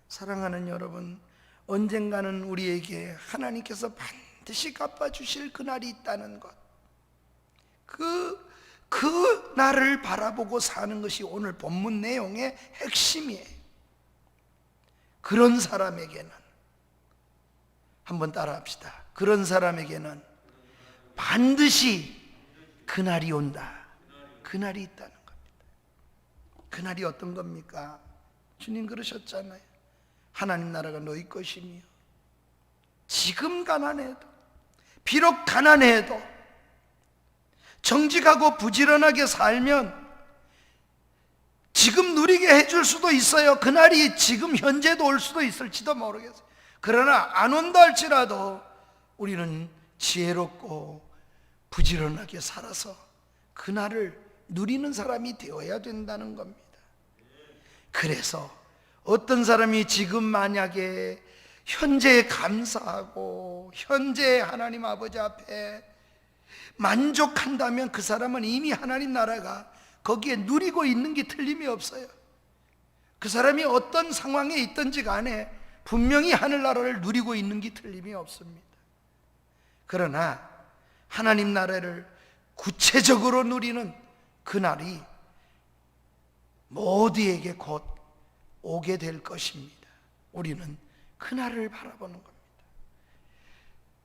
사랑하는 여러분, 언젠가는 우리에게 하나님께서 반드시 갚아주실 그날이 있다는 것, 그 날을 바라보고 사는 것이 오늘 본문 내용의 핵심이에요. 그런 사람에게는, 한번 따라합시다. 그런 사람에게는 반드시 그날이 온다. 그날이 있다는 겁니다. 그날이 어떤 겁니까? 주님 그러셨잖아요. 하나님 나라가 너희 것이며, 지금 가난해도, 비록 가난해도 정직하고 부지런하게 살면 지금 누리게 해줄 수도 있어요. 그날이 지금 현재도 올 수도 있을지도 모르겠어요. 그러나 안 온다 할지라도 우리는 지혜롭고 부지런하게 살아서 그날을 누리는 사람이 되어야 된다는 겁니다. 그래서 어떤 사람이 지금 만약에 현재에 감사하고 현재 하나님 아버지 앞에 만족한다면 그 사람은 이미 하나님 나라가 거기에 누리고 있는 게 틀림이 없어요. 그 사람이 어떤 상황에 있든지 간에 분명히 하늘나라를 누리고 있는 게 틀림이 없습니다. 그러나 하나님 나라를 구체적으로 누리는 그날이 모두에게 곧 오게 될 것입니다. 우리는 그날을 바라보는 겁니다.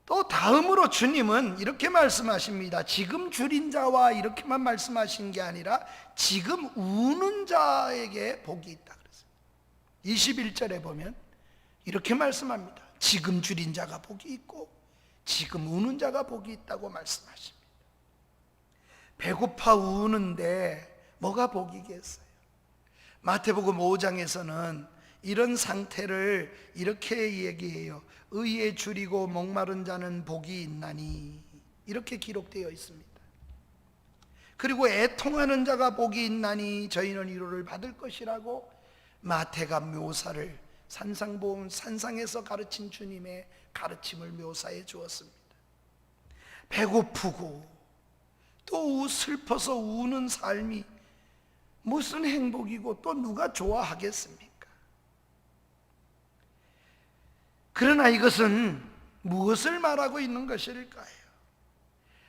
또 다음으로 주님은 이렇게 말씀하십니다. 지금 줄인 자와 이렇게만 말씀하신 게 아니라 지금 우는 자에게 복이 있다 그랬어요. 21절에 보면 이렇게 말씀합니다. 지금 줄인 자가 복이 있고 지금 우는 자가 복이 있다고 말씀하십니다. 배고파 우는데 뭐가 복이겠어요? 마태복음 5장에서는 이런 상태를 이렇게 얘기해요. 의에 줄이고 목마른 자는 복이 있나니, 이렇게 기록되어 있습니다. 그리고 애통하는 자가 복이 있나니 저희는 위로를 받을 것이라고 마태가 묘사를 산상에서 가르친 주님의 가르침을 묘사해 주었습니다. 배고프고 또 슬퍼서 우는 삶이 무슨 행복이고 또 누가 좋아하겠습니까? 그러나 이것은 무엇을 말하고 있는 것일까요?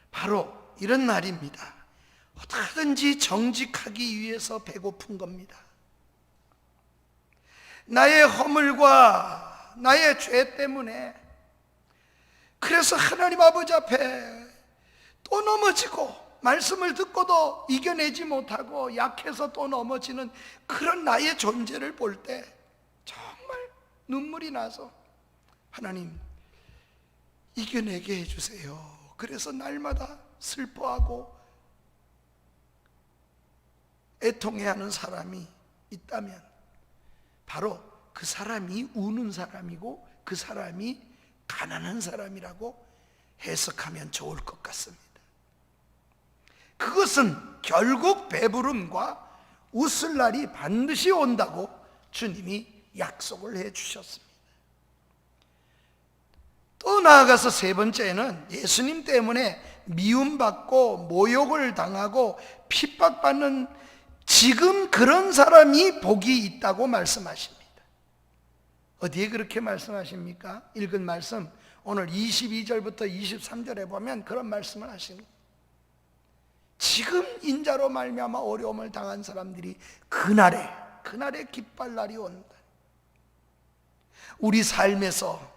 바로 이런 날입니다. 어떻게든지 정직하기 위해서 배고픈 겁니다. 나의 허물과 나의 죄 때문에, 그래서 하나님 아버지 앞에 또 넘어지고 말씀을 듣고도 이겨내지 못하고 약해서 또 넘어지는 그런 나의 존재를 볼 때 정말 눈물이 나서 하나님 이겨내게 해주세요. 그래서 날마다 슬퍼하고 애통해하는 사람이 있다면 바로 그 사람이 우는 사람이고 그 사람이 가난한 사람이라고 해석하면 좋을 것 같습니다. 그것은 결국 배부름과 웃을 날이 반드시 온다고 주님이 약속을 해 주셨습니다. 또 나아가서 세 번째는 예수님 때문에 미움받고 모욕을 당하고 핍박받는 지금 그런 사람이 복이 있다고 말씀하십니다. 어디에 그렇게 말씀하십니까? 읽은 말씀 오늘 22절부터 23절에 보면 그런 말씀을 하시는 거예요. 지금 인자로 말미암아 어려움을 당한 사람들이 그날에 기뻐할 날이 온다. 우리 삶에서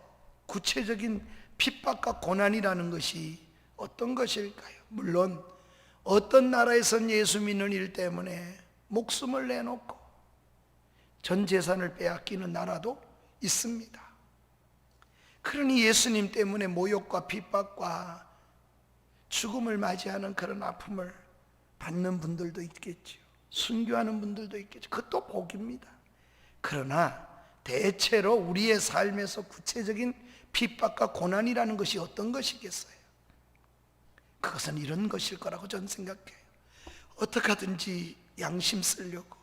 구체적인 핍박과 고난이라는 것이 어떤 것일까요? 물론 어떤 나라에선 예수 믿는 일 때문에 목숨을 내놓고 전 재산을 빼앗기는 나라도 있습니다. 그러니 예수님 때문에 모욕과 핍박과 죽음을 맞이하는 그런 아픔을 받는 분들도 있겠죠. 순교하는 분들도 있겠죠. 그것도 복입니다. 그러나 대체로 우리의 삶에서 구체적인 핍박과 고난이라는 것이 어떤 것이겠어요? 그것은 이런 것일 거라고 저는 생각해요. 어떻게 하든지 양심 쓰려고,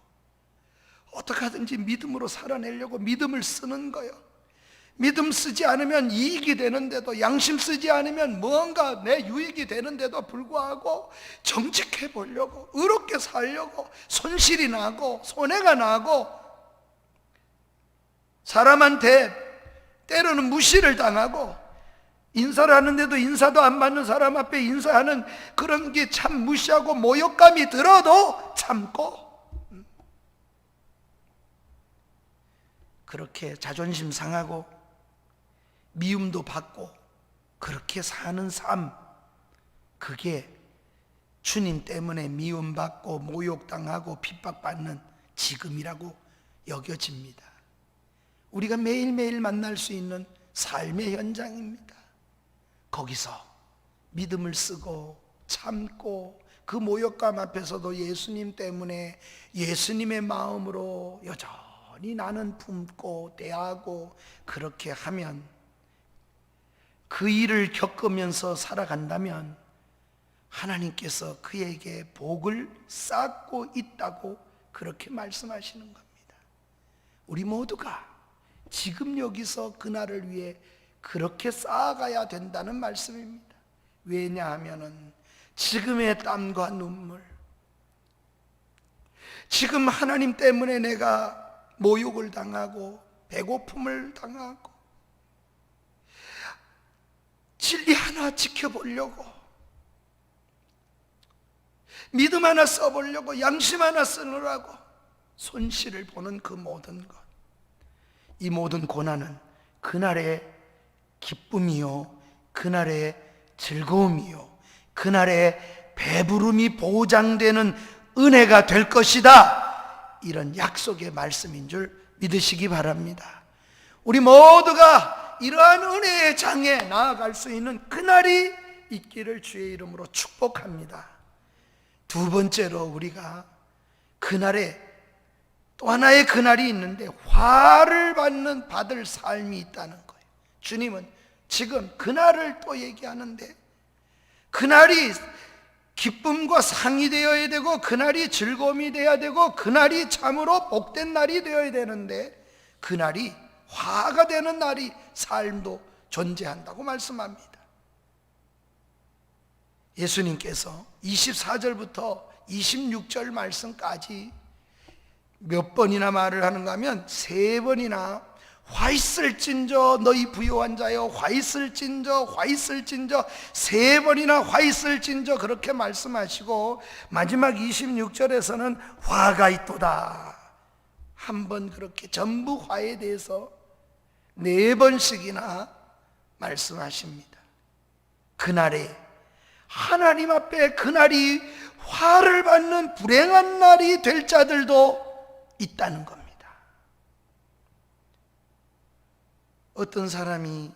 어떻게 하든지 믿음으로 살아내려고 믿음을 쓰는 거요. 믿음 쓰지 않으면 이익이 되는데도, 양심 쓰지 않으면 뭔가 내 유익이 되는데도 불구하고 정직해 보려고, 의롭게 살려고 손실이 나고 손해가 나고, 사람한테 때로는 무시를 당하고, 인사를 하는데도 인사도 안 받는 사람 앞에 인사하는 그런 게 참 무시하고 모욕감이 들어도 참고, 그렇게 자존심 상하고 미움도 받고 그렇게 사는 삶, 그게 주님 때문에 미움받고 모욕당하고 핍박받는 지금이라고 여겨집니다. 우리가 매일매일 만날 수 있는 삶의 현장입니다. 거기서 믿음을 쓰고 참고 그 모욕감 앞에서도 예수님 때문에 예수님의 마음으로 여전히 나는 품고 대하고, 그렇게 하면, 그 일을 겪으면서 살아간다면 하나님께서 그에게 복을 쌓고 있다고 그렇게 말씀하시는 겁니다. 우리 모두가 지금 여기서 그날을 위해 그렇게 쌓아가야 된다는 말씀입니다. 왜냐하면 지금의 땀과 눈물, 지금 하나님 때문에 내가 모욕을 당하고 배고픔을 당하고 진리 하나 지켜보려고, 믿음 하나 써보려고, 양심 하나 쓰느라고 손실을 보는 그 모든 것, 이 모든 고난은 그날의 기쁨이요, 그날의 즐거움이요, 그날의 배부름이 보장되는 은혜가 될 것이다, 이런 약속의 말씀인 줄 믿으시기 바랍니다. 우리 모두가 이러한 은혜의 장에 나아갈 수 있는 그날이 있기를 주의 이름으로 축복합니다. 두 번째로, 우리가 그날에 또 하나의 그날이 있는데 화를 받을 삶이 있다는 거예요. 주님은 지금 그날을 또 얘기하는데, 그날이 기쁨과 상이 되어야 되고, 그날이 즐거움이 되어야 되고, 그날이 참으로 복된 날이 되어야 되는데, 그날이 화가 되는 날이 삶도 존재한다고 말씀합니다. 예수님께서 24절부터 26절 말씀까지 몇 번이나 말을 하는가 하면 3번이나 화 있을진저 너희 부요한 자여, 화 있을진저, 화 있을진저, 3번이나 화 있을진저 그렇게 말씀하시고, 마지막 26절에서는 화가 있도다, 한 번 그렇게 전부 화에 대해서 4번씩이나 말씀하십니다. 그날에 하나님 앞에 그날이 화를 받는 불행한 날이 될 자들도 있다는 겁니다. 어떤 사람이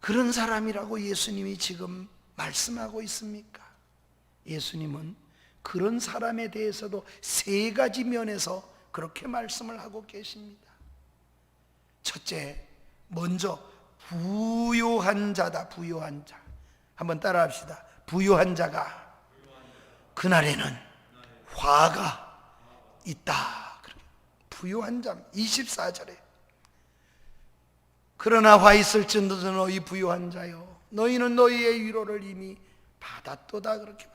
그런 사람이라고 예수님이 지금 말씀하고 있습니까? 예수님은 그런 사람에 대해서도 3가지 면에서 그렇게 말씀을 하고 계십니다. 첫째, 먼저 부요한 자다. 부요한 자, 한번 따라 합시다. 부요한 자가 그날에는 화가 있다. 부요한 자, 24절에 그러나 화 있을진도 너희 부요한 자요, 너희는 너희의 위로를 이미 받았도다. 그렇게 말합니다.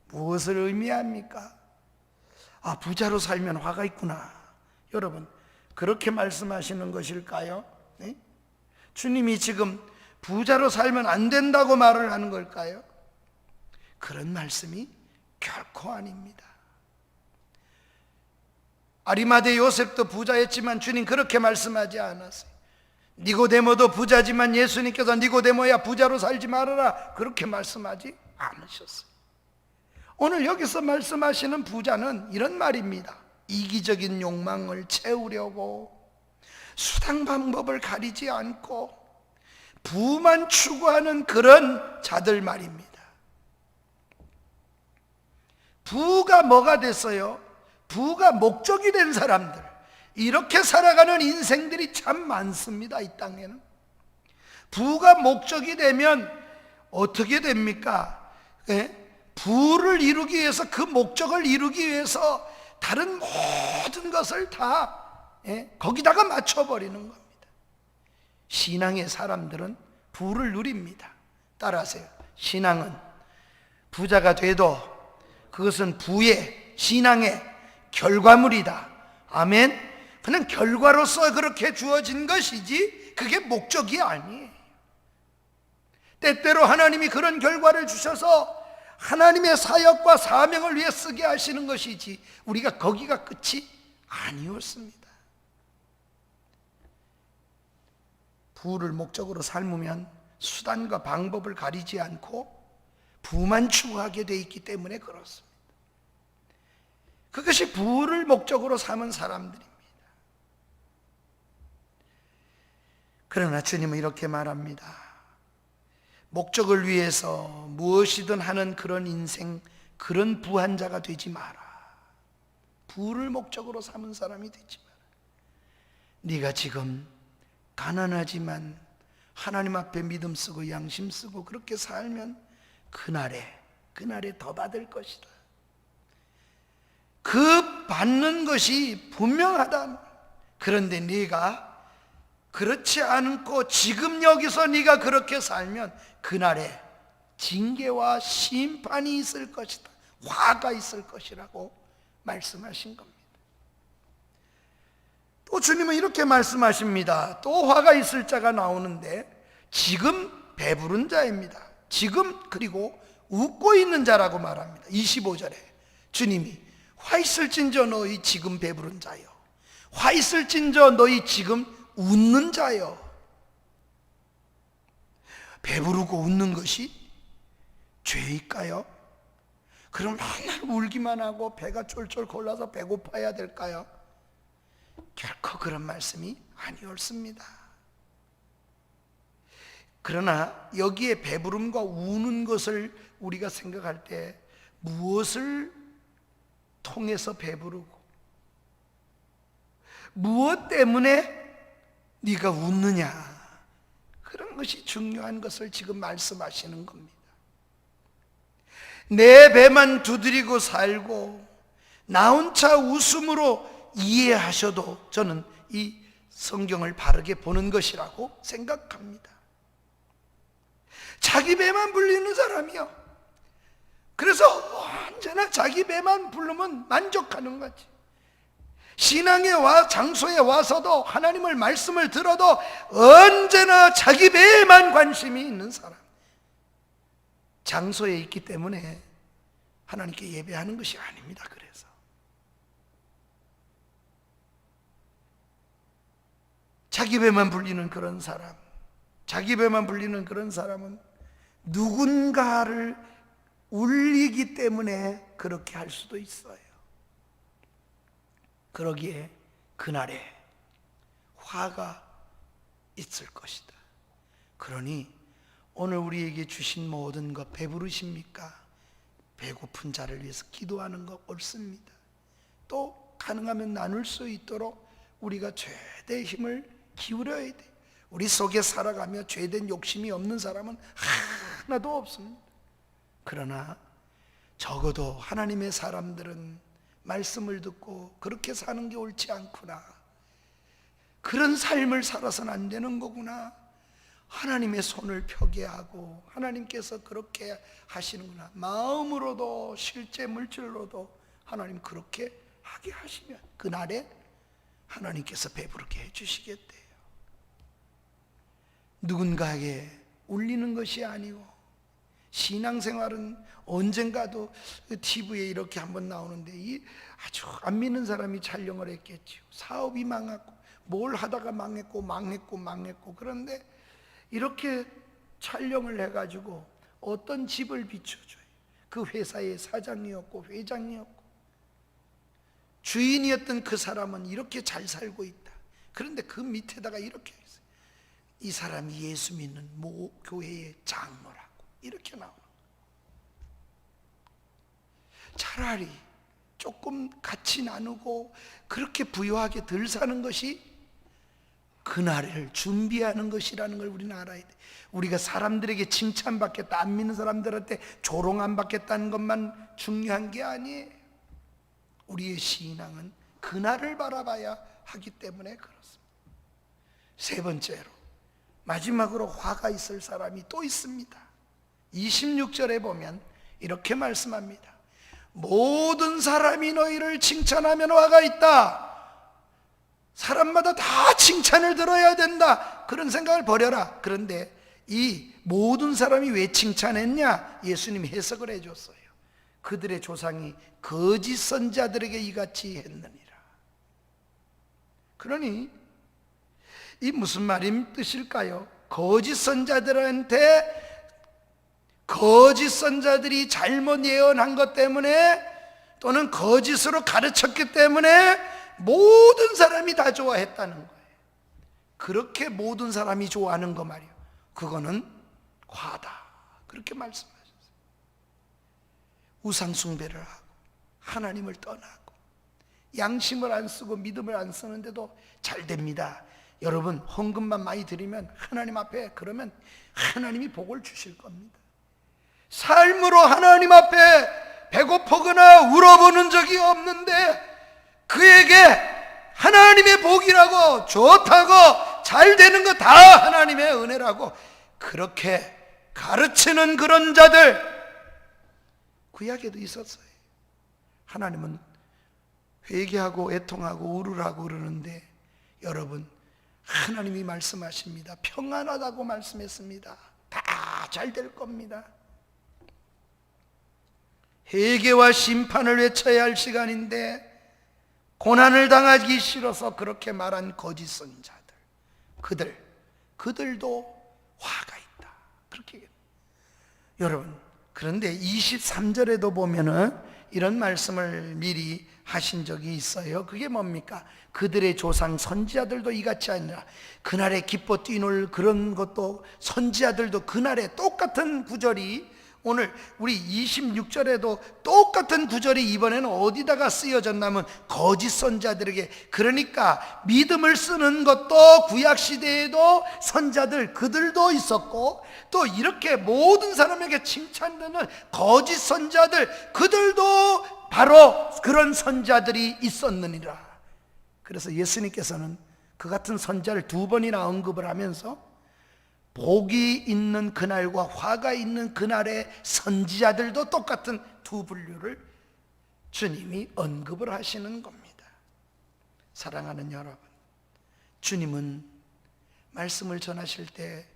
무엇을 의미합니까? 아, 부자로 살면 화가 있구나. 여러분, 그렇게 말씀하시는 것일까요? 네? 주님이 지금 부자로 살면 안 된다고 말을 하는 걸까요? 그런 말씀이 결코 아닙니다. 아리마대 요셉도 부자였지만 주님 그렇게 말씀하지 않았어요. 니고데모도 부자지만 예수님께서 니고데모야 부자로 살지 말아라, 그렇게 말씀하지 않으셨어요. 오늘 여기서 말씀하시는 부자는 이런 말입니다. 이기적인 욕망을 채우려고 수단 방법을 가리지 않고 부만 추구하는 그런 자들 말입니다. 부가 뭐가 됐어요? 부가 목적이 된 사람들, 이렇게 살아가는 인생들이 참 많습니다. 이 땅에는 부가 목적이 되면 어떻게 됩니까? 부를 이루기 위해서, 그 목적을 이루기 위해서 다른 모든 것을 다 거기다가 맞춰버리는 겁니다. 신앙의 사람들은 부를 누립니다. 따라하세요. 신앙은 부자가 돼도 그것은 부의 신앙의 결과물이다. 아멘. 그냥 결과로서 그렇게 주어진 것이지 그게 목적이 아니에요. 때때로 하나님이 그런 결과를 주셔서 하나님의 사역과 사명을 위해 쓰게 하시는 것이지 우리가 거기가 끝이 아니었습니다. 부를 목적으로 삶으면 수단과 방법을 가리지 않고 부만 추구하게 돼 있기 때문에 그렇습니다. 그것이 부를 목적으로 삼은 사람들입니다. 그러나 주님은 이렇게 말합니다. 목적을 위해서 무엇이든 하는 그런 인생, 그런 부한 자가 되지 마라. 부를 목적으로 삼은 사람이 되지 마라. 네가 지금 가난하지만 하나님 앞에 믿음 쓰고 양심 쓰고 그렇게 살면 그날에 더 받을 것이다. 그 받는 것이 분명하다. 그런데 네가 그렇지 않고 지금 여기서 네가 그렇게 살면 그날에 징계와 심판이 있을 것이다. 화가 있을 것이라고 말씀하신 겁니다. 또 주님은 이렇게 말씀하십니다. 또 화가 있을 자가 나오는데 지금 배부른 자입니다. 지금 그리고 웃고 있는 자라고 말합니다. 25절에 주님이 화 있을진저 너희 지금 배부른 자여, 화 있을진저 너희 지금 웃는 자여. 배부르고 웃는 것이 죄일까요? 그럼 맨날 울기만 하고 배가 쫄쫄 골라서 배고파야 될까요? 결코 그런 말씀이 아니었습니다. 그러나 여기에 배부름과 우는 것을 우리가 생각할 때 무엇을 통해서 배부르고 무엇 때문에 네가 웃느냐, 그런 것이 중요한 것을 지금 말씀하시는 겁니다. 내 배만 두드리고 살고 나 혼자 웃음으로 이해하셔도 저는 이 성경을 바르게 보는 것이라고 생각합니다. 자기 배만 불리는 사람이요, 그래서 언제나 자기 배만 부르면 만족하는 거지. 신앙의 장소에 와서도 하나님의 말씀을 들어도 언제나 자기 배에만 관심이 있는 사람, 장소에 있기 때문에 하나님께 예배하는 것이 아닙니다. 그래서 자기 배만 불리는 그런 사람, 자기 배만 불리는 그런 사람은 누군가를 울리기 때문에 그렇게 할 수도 있어요. 그러기에 그날에 화가 있을 것이다. 그러니 오늘 우리에게 주신 모든 것 배부르십니까? 배고픈 자를 위해서 기도하는 것 옳습니다. 또 가능하면 나눌 수 있도록 우리가 최대의 힘을 기울여야 돼. 우리 속에 살아가며 죄된 욕심이 없는 사람은 하나도 없습니다. 그러나 적어도 하나님의 사람들은 말씀을 듣고 그렇게 사는 게 옳지 않구나, 그런 삶을 살아서는 안 되는 거구나, 하나님의 손을 펴게 하고 하나님께서 그렇게 하시는구나, 마음으로도 실제 물질로도 하나님 그렇게 하게 하시면 그날에 하나님께서 배부르게 해주시겠대요. 누군가에게 울리는 것이 아니고, 신앙생활은 언젠가도 TV에 이렇게 한번 나오는데 이 아주 안 믿는 사람이 촬영을 했겠죠. 사업이 망하고 뭘 하다가 망했고 그런데 이렇게 촬영을 해가지고 어떤 집을 비춰줘요. 그 회사의 사장이었고 회장이었고 주인이었던 그 사람은 이렇게 잘 살고 있다. 그런데 그 밑에다가 이렇게 했어요. 이 사람이 예수 믿는 모 교회의 장로라고 이렇게 나와요. 차라리 조금 같이 나누고 그렇게 부유하게 덜 사는 것이 그날을 준비하는 것이라는 걸 우리는 알아야 돼. 우리가 사람들에게 칭찬받겠다, 안 믿는 사람들한테 조롱 안 받겠다는 것만 중요한 게 아니에요. 우리의 신앙은 그날을 바라봐야 하기 때문에 그렇습니다. 세 번째로, 마지막으로 화가 있을 사람이 또 있습니다. 26절에 보면 이렇게 말씀합니다. 모든 사람이 너희를 칭찬하면 화가 있다. 사람마다 다 칭찬을 들어야 된다. 그런 생각을 버려라. 그런데 이 모든 사람이 왜 칭찬했냐? 예수님이 해석을 해줬어요. 그들의 조상이 거짓 선자들에게 이같이 했느니라. 그러니 이 무슨 말인 뜻일까요? 거짓 선자들한테 거짓 선자들이 잘못 예언한 것 때문에 또는 거짓으로 가르쳤기 때문에 모든 사람이 다 좋아했다는 거예요. 그렇게 모든 사람이 좋아하는 거 말이에요. 그거는 과다. 그렇게 말씀하셨어요. 우상 숭배를 하고 하나님을 떠나고 양심을 안 쓰고 믿음을 안 쓰는데도 잘 됩니다. 여러분, 헌금만 많이 드리면 하나님 앞에 그러면 하나님이 복을 주실 겁니다. 삶으로 하나님 앞에 배고프거나 울어보는 적이 없는데 그에게 하나님의 복이라고 좋다고 잘 되는 거 다 하나님의 은혜라고 그렇게 가르치는 그런 자들 구약에도 있었어요. 하나님은 회개하고 애통하고 울으라고 그러는데 여러분, 하나님이 말씀하십니다. 평안하다고 말씀했습니다. 다 잘 될 겁니다. 회개와 심판을 외쳐야 할 시간인데 고난을 당하기 싫어서 그렇게 말한 거짓 선자들, 그들도 화가 있다. 그렇게 얘기합니다. 여러분, 그런데 23절에도 보면은 이런 말씀을 미리 하신 적이 있어요. 그게 뭡니까? 그들의 조상 선지자들도 이같이 아니라 그날에 기뻐 뛰놀 그런 것도 선지자들도 그날에 똑같은 구절이 오늘 우리 26절에도 똑같은 구절이 이번에는 어디다가 쓰여졌냐면 거짓 선자들에게, 그러니까 믿음을 쓰는 것도 구약시대에도 선자들 그들도 있었고 또 이렇게 모든 사람에게 칭찬되는 거짓 선자들 그들도 바로 그런 선자들이 있었느니라. 그래서 예수님께서는 그 같은 선자를 두 번이나 언급을 하면서 복이 있는 그날과 화가 있는 그날의 선지자들도 똑같은 두 분류를 주님이 언급을 하시는 겁니다. 사랑하는 여러분, 주님은 말씀을 전하실 때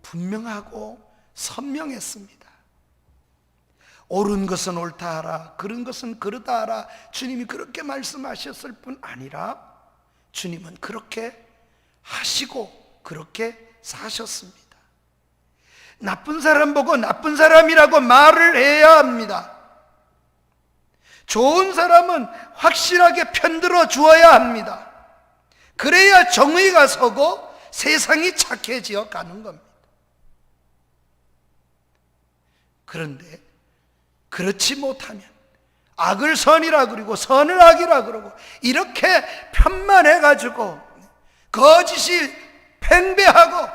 분명하고 선명했습니다. 옳은 것은 옳다 하라, 그른 것은 그르다 하라. 주님이 그렇게 말씀하셨을 뿐 아니라 주님은 그렇게 하시고 그렇게 사셨습니다. 나쁜 사람 보고 나쁜 사람이라고 말을 해야 합니다. 좋은 사람은 확실하게 편들어 주어야 합니다. 그래야 정의가 서고 세상이 착해지어 가는 겁니다. 그런데 그렇지 못하면 악을 선이라 그러고 선을 악이라 그러고 이렇게 편만해가지고 거짓이 팽배하고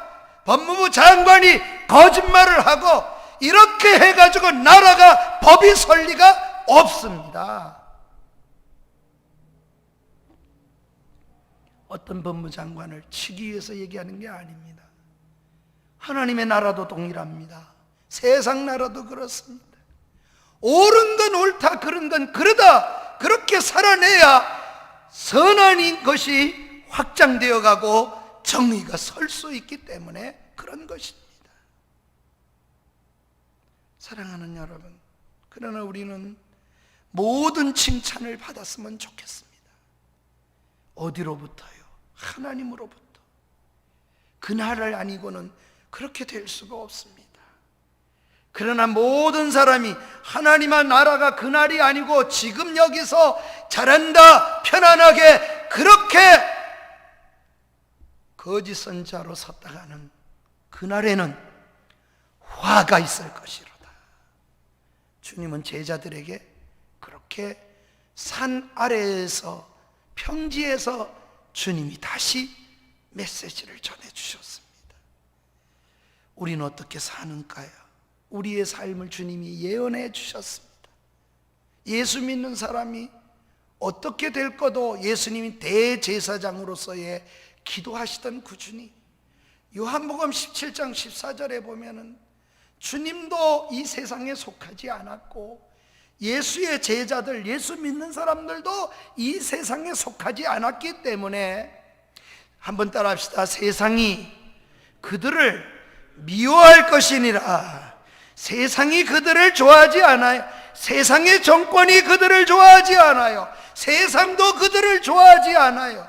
법무부 장관이 거짓말을 하고 이렇게 해가지고 나라가 법이 설 리가 없습니다. 어떤 법무장관을 치기 위해서 얘기하는 게 아닙니다. 하나님의 나라도 동일합니다. 세상 나라도 그렇습니다. 옳은 건 옳다, 그른 건 그르다, 그렇게 살아내야 선한 것이 확장되어 가고 정의가 설 수 있기 때문에 그런 것입니다. 사랑하는 여러분, 그러나 우리는 모든 칭찬을 받았으면 좋겠습니다. 어디로부터요? 하나님으로부터. 그날을 아니고는 그렇게 될 수가 없습니다. 그러나 모든 사람이 하나님의 나라가 그날이 아니고 지금 여기서 잘한다, 편안하게 그렇게 거짓 선자로 섰다가는 그날에는 화가 있을 것이로다. 주님은 제자들에게 그렇게 산 아래에서 평지에서 주님이 다시 메시지를 전해주셨습니다. 우리는 어떻게 사는가요? 우리의 삶을 주님이 예언해 주셨습니다. 예수 믿는 사람이 어떻게 될 거도 예수님이 대제사장으로서의 기도하시던 그 주님, 요한복음 17장 14절에 보면은 주님도 이 세상에 속하지 않았고 예수의 제자들, 예수 믿는 사람들도 이 세상에 속하지 않았기 때문에, 한번 따라합시다. 세상이 그들을 미워할 것이니라. 세상이 그들을 좋아하지 않아요. 세상의 정권이 그들을 좋아하지 않아요. 세상도 그들을 좋아하지 않아요.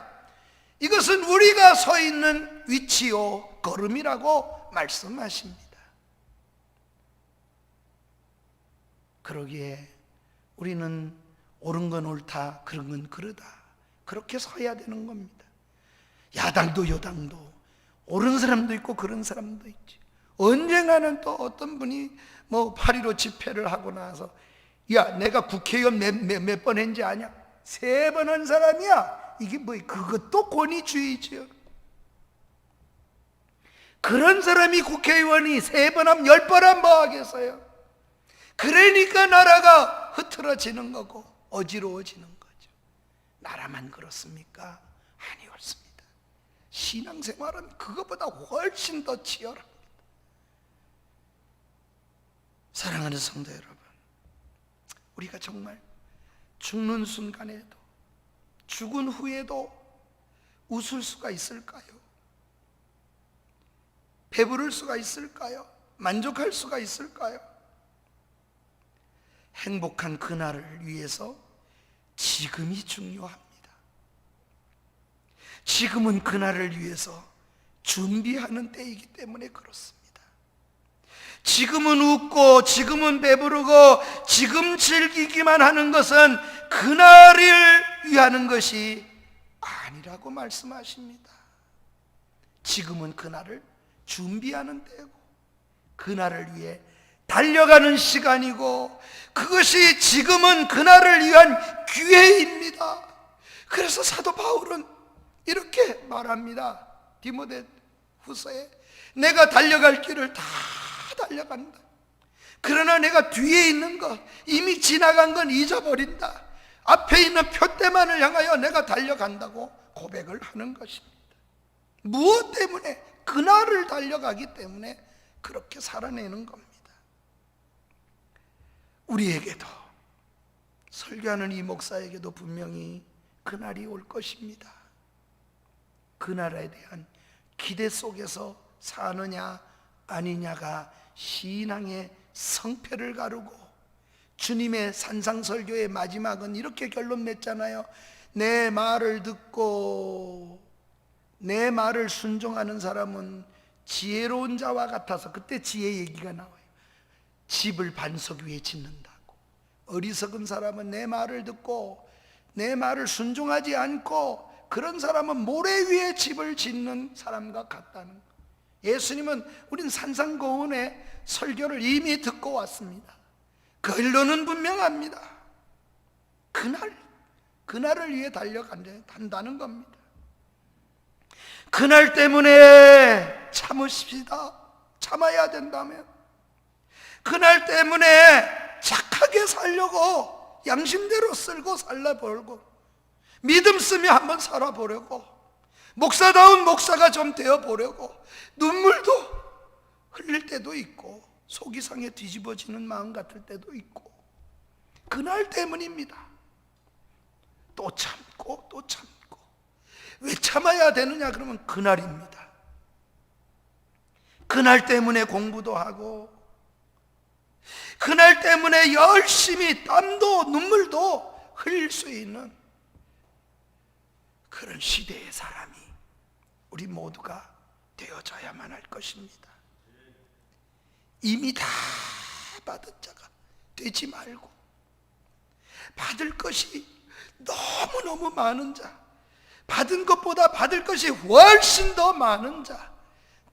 이것은 우리가 서 있는 위치요 걸음이라고 말씀하십니다. 그러기에 우리는 옳은 건 옳다, 그런 건 그르다, 그렇게 서야 되는 겁니다. 야당도 여당도 옳은 사람도 있고 그런 사람도 있지. 언젠가는 또 어떤 분이 8.15 집회를 하고 나서, 야, 내가 국회의원 몇 번 했는지 아냐? 3번 한 사람이야. 이게 그것도 권위주의죠. 그런 사람이 국회의원이 3번 하면 10번 하면 뭐 하겠어요? 그러니까 나라가 흐트러지는 거고 어지러워지는 거죠. 나라만 그렇습니까? 아니, 옳습니다. 신앙생활은 그것보다 훨씬 더 치열합니다. 사랑하는 성도 여러분, 우리가 정말 죽는 순간에도, 죽은 후에도 웃을 수가 있을까요? 배부를 수가 있을까요? 만족할 수가 있을까요? 행복한 그날을 위해서 지금이 중요합니다. 지금은 그날을 위해서 준비하는 때이기 때문에 그렇습니다. 지금은 웃고 지금은 배부르고 지금 즐기기만 하는 것은 그날을 위하는 것이 아니라고 말씀하십니다. 지금은 그날을 준비하는 때고 그날을 위해 달려가는 시간이고, 그것이 지금은 그날을 위한 기회입니다. 그래서 사도 바울은 이렇게 말합니다. 디모데 후서에, 내가 달려갈 길을 다 달려간다. 그러나 내가 뒤에 있는 것, 이미 지나간 건 잊어버린다. 앞에 있는 표대만을 향하여 내가 달려간다고 고백을 하는 것입니다. 무엇 때문에? 그날을 달려가기 때문에 그렇게 살아내는 겁니다. 우리에게도, 설교하는 이 목사에게도 분명히 그날이 올 것입니다. 그날에 대한 기대 속에서 사느냐 아니냐가 신앙의 성패를 가르고, 주님의 산상설교의 마지막은 이렇게 결론 냈잖아요. 내 말을 듣고 내 말을 순종하는 사람은 지혜로운 자와 같아서, 그때 지혜 얘기가 나와요. 집을 반석 위에 짓는다고. 어리석은 사람은 내 말을 듣고 내 말을 순종하지 않고, 그런 사람은 모래 위에 집을 짓는 사람과 같다는 거. 예수님은 우린 산상고운의 설교를 이미 듣고 왔습니다. 결론은 분명합니다. 그날을 위해 달려간다는 겁니다. 그날 때문에 참으십시다. 참아야 된다면, 그날 때문에 착하게 살려고 양심대로 쓸고 살아보려고, 믿음 쓰며 한번 살아보려고, 목사다운 목사가 좀 되어보려고 눈물도 흘릴 때도 있고 속이 상해 뒤집어지는 마음 같을 때도 있고, 그날 때문입니다. 또 참고 또 참고. 왜 참아야 되느냐 그러면 그날입니다. 그날 때문에 공부도 하고, 그날 때문에 열심히 땀도 눈물도 흘릴 수 있는 그런 시대의 사람이 우리 모두가 되어져야만 할 것입니다. 이미 다 받은 자가 되지 말고, 받을 것이 너무너무 많은 자, 받은 것보다 받을 것이 훨씬 더 많은 자,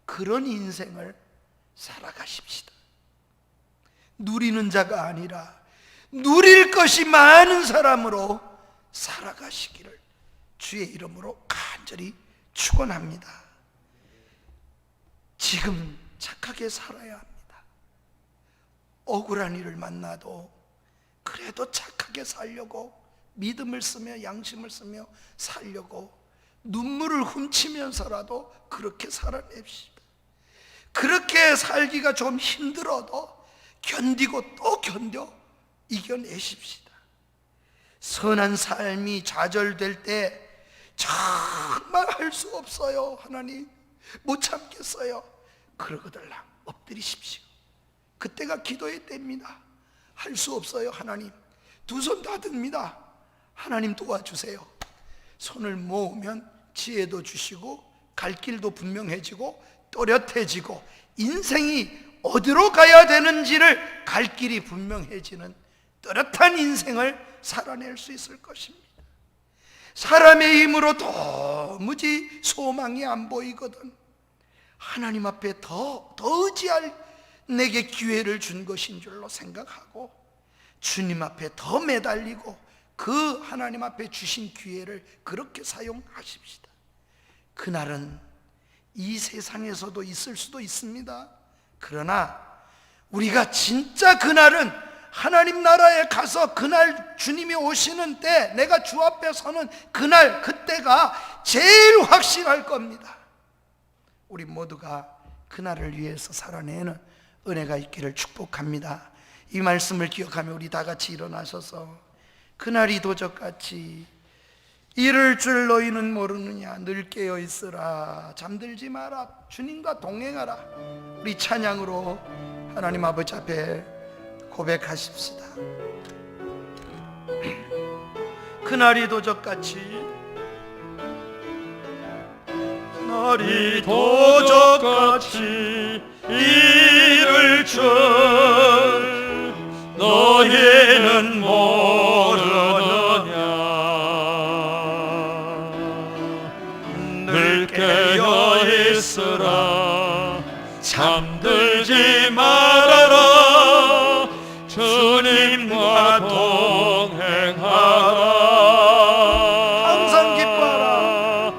그런 인생을 살아가십시다. 누리는 자가 아니라 누릴 것이 많은 사람으로 살아가시기를 주의 이름으로 간절히 축원합니다. 지금 착하게 살아야 합니다. 억울한 일을 만나도 그래도 착하게 살려고 믿음을 쓰며 양심을 쓰며 살려고 눈물을 훔치면서라도 그렇게 살아냅시다. 그렇게 살기가 좀 힘들어도 견디고 또 견뎌 이겨내십시다. 선한 삶이 좌절될 때 정말 할 수 없어요. 하나님 못 참겠어요. 그러고들랑 엎드리십시오. 그때가 기도의 때입니다. 할 수 없어요. 하나님 두 손 다 듭니다. 하나님 도와주세요. 손을 모으면 지혜도 주시고 갈 길도 분명해지고 또렷해지고 인생이 어디로 가야 되는지를 갈 길이 분명해지는 또렷한 인생을 살아낼 수 있을 것입니다. 사람의 힘으로 도무지 소망이 안 보이거든 하나님 앞에 더 의지할 내게 기회를 준 것인 줄로 생각하고 주님 앞에 더 매달리고 그 하나님 앞에 주신 기회를 그렇게 사용하십시다. 그날은 이 세상에서도 있을 수도 있습니다. 그러나 우리가 진짜 그날은 하나님 나라에 가서 그날 주님이 오시는 때 내가 주 앞에 서는 그날 그때가 제일 확실할 겁니다. 우리 모두가 그날을 위해서 살아내는 은혜가 있기를 축복합니다. 이 말씀을 기억하며 우리 다 같이 일어나셔서 그날이 도적같이 이를 줄 너희는 모르느냐 늘 깨어 있으라 잠들지 마라 주님과 동행하라. 우리 찬양으로 하나님 아버지 앞에 고백하십시다. 그날이 도적같이 날이 도적같이 이를 줄 너희는 모르느냐 늘 깨어 있으라 잠들지 말아라 주님과 동행하라 항상 기뻐하라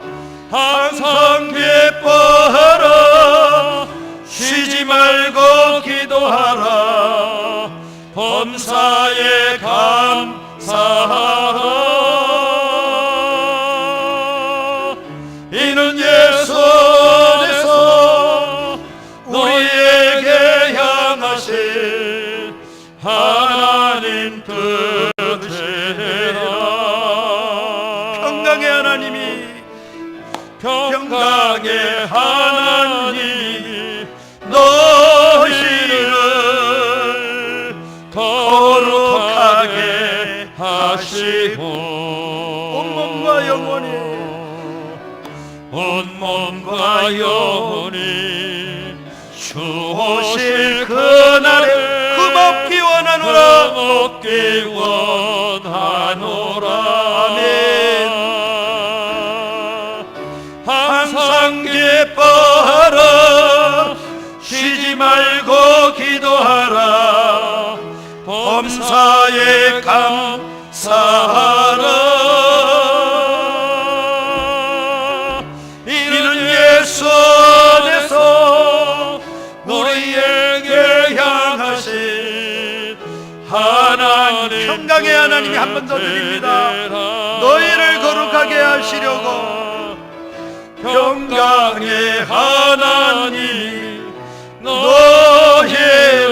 항상 기뻐하라 쉬지 말고 기도하라 범사에 감사하라 이는 예수 안에서 우리에게 향하신 하나님 뜻이라 평강의 하나님이 평강의 하나님이 너희를 거룩하게 하시고 온몸과 영혼이 온몸과 영혼이 주 오실 그날에 흠없기 원하노라. 흠없기 원하노라 아멘. 항상 기뻐하라 쉬지 말고 기도하라 범사에 감사하라 이는 예수 안에서 우리에게 향하신 하나님 평강의 하나님이 한 번 더 드립니다. 너희를 거룩하게 하시려고 평강의 하나님이 너희를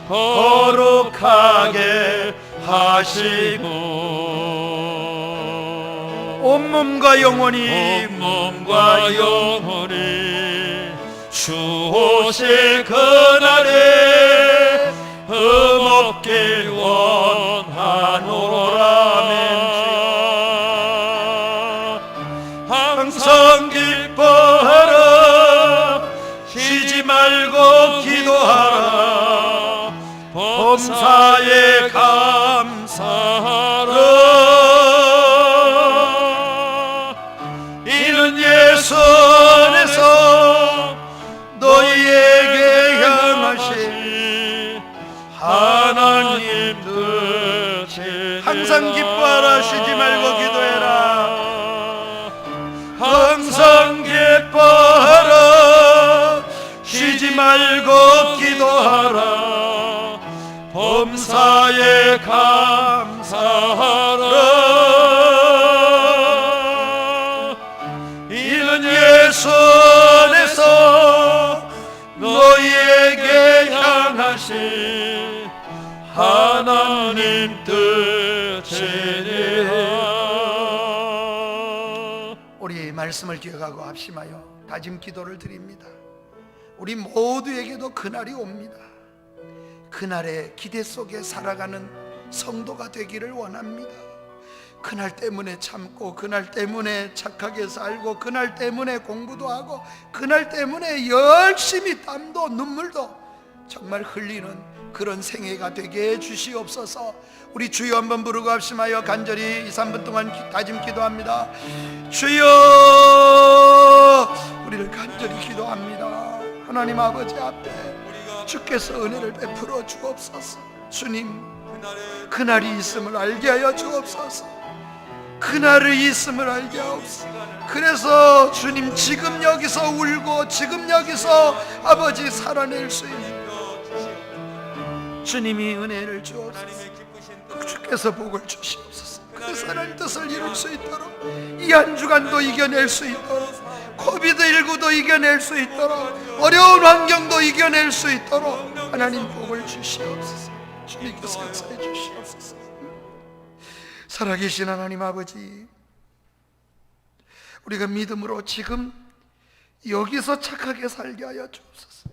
거룩하게 하시고 온몸과 영혼이 온몸과 영혼이 주 오실 그날에 흠없길 원하노라 항상 기뻐하라 쉬지 말고 기도하라 범사에 감사하라 이는 예수 안에서 너희에게 향하신 하나님 뜻이 항상 기뻐하라 쉬지 말고 기도해라 항상 기뻐하라 쉬지 말고 기도하라 범사에 감사하라 손에서 너희에게 향하신 하나님 뜻이니라. 우리 말씀을 기억하고 합심하여 다짐 기도를 드립니다. 우리 모두에게도 그날이 옵니다. 그날의 기대 속에 살아가는 성도가 되기를 원합니다. 그날 때문에 참고, 그날 때문에 착하게 살고, 그날 때문에 공부도 하고, 그날 때문에 열심히 땀도 눈물도 정말 흘리는 그런 생애가 되게 해 주시옵소서. 우리 주여 한번 부르고 합심하여 간절히 2, 3분 동안 다짐 기도합니다. 주여, 우리를 간절히 기도합니다. 하나님 아버지 앞에 주께서 은혜를 베풀어 주옵소서. 주님, 그날이 있음을 알게 하여 주옵소서. 그날이 있음을 알게 하옵소서. 그래서 주님, 지금 여기서 울고 지금 여기서 아버지 살아낼 수 있는 주님이 은혜를 주옵소서. 주께서 복을 주시옵소서. 그래서 하나님 뜻을 이룰 수 있도록, 이 한 주간도 이겨낼 수 있도록, 코비드19도 이겨낼 수 있도록, 어려운 환경도 이겨낼 수 있도록 하나님 복을 주시옵소서. 주님께서 역사해 주시옵소서. 살아계신 하나님 아버지, 우리가 믿음으로 지금 여기서 착하게 살게 하여 주옵소서.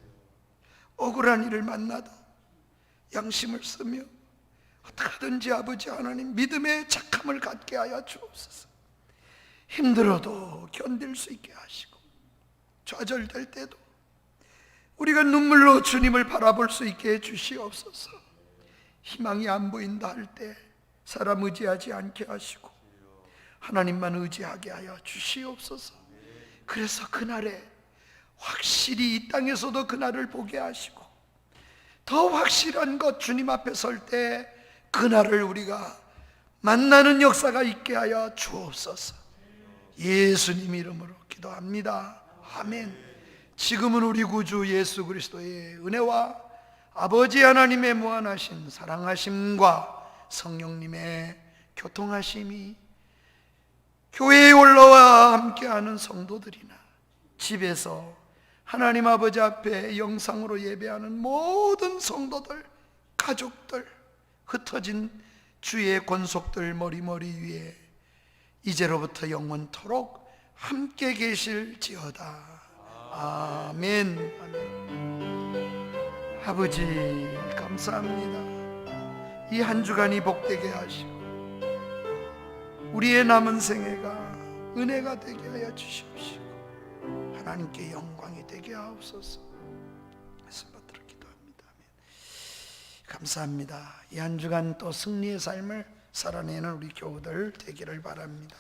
억울한 일을 만나도 양심을 쓰며 어떻게든지 아버지 하나님 믿음의 착함을 갖게 하여 주옵소서. 힘들어도 견딜 수 있게 하시고, 좌절될 때도 우리가 눈물로 주님을 바라볼 수 있게 해 주시옵소서. 희망이 안 보인다 할 때 사람 의지하지 않게 하시고 하나님만 의지하게 하여 주시옵소서. 그래서 그날에 확실히 이 땅에서도 그날을 보게 하시고, 더 확실한 것 주님 앞에 설 때 그날을 우리가 만나는 역사가 있게 하여 주옵소서. 예수님 이름으로 기도합니다. 아멘. 지금은 우리 구주 예수 그리스도의 은혜와 아버지 하나님의 무한하신 사랑하심과 성령님의 교통하심이 교회에 올라와 함께하는 성도들이나 집에서 하나님 아버지 앞에 영상으로 예배하는 모든 성도들, 가족들, 흩어진 주의 권속들 머리머리 위에 이제로부터 영원토록 함께 계실지어다. 아멘. 아멘. 아버지 감사합니다. 이 한 주간이 복되게 하시고 우리의 남은 생애가 은혜가 되게 하여 주시옵시고 하나님께 영광이 되게 하옵소서. 말씀 받들어 기도합니다. 아멘. 감사합니다. 이 한 주간 또 승리의 삶을 살아내는 우리 교우들 되기를 바랍니다.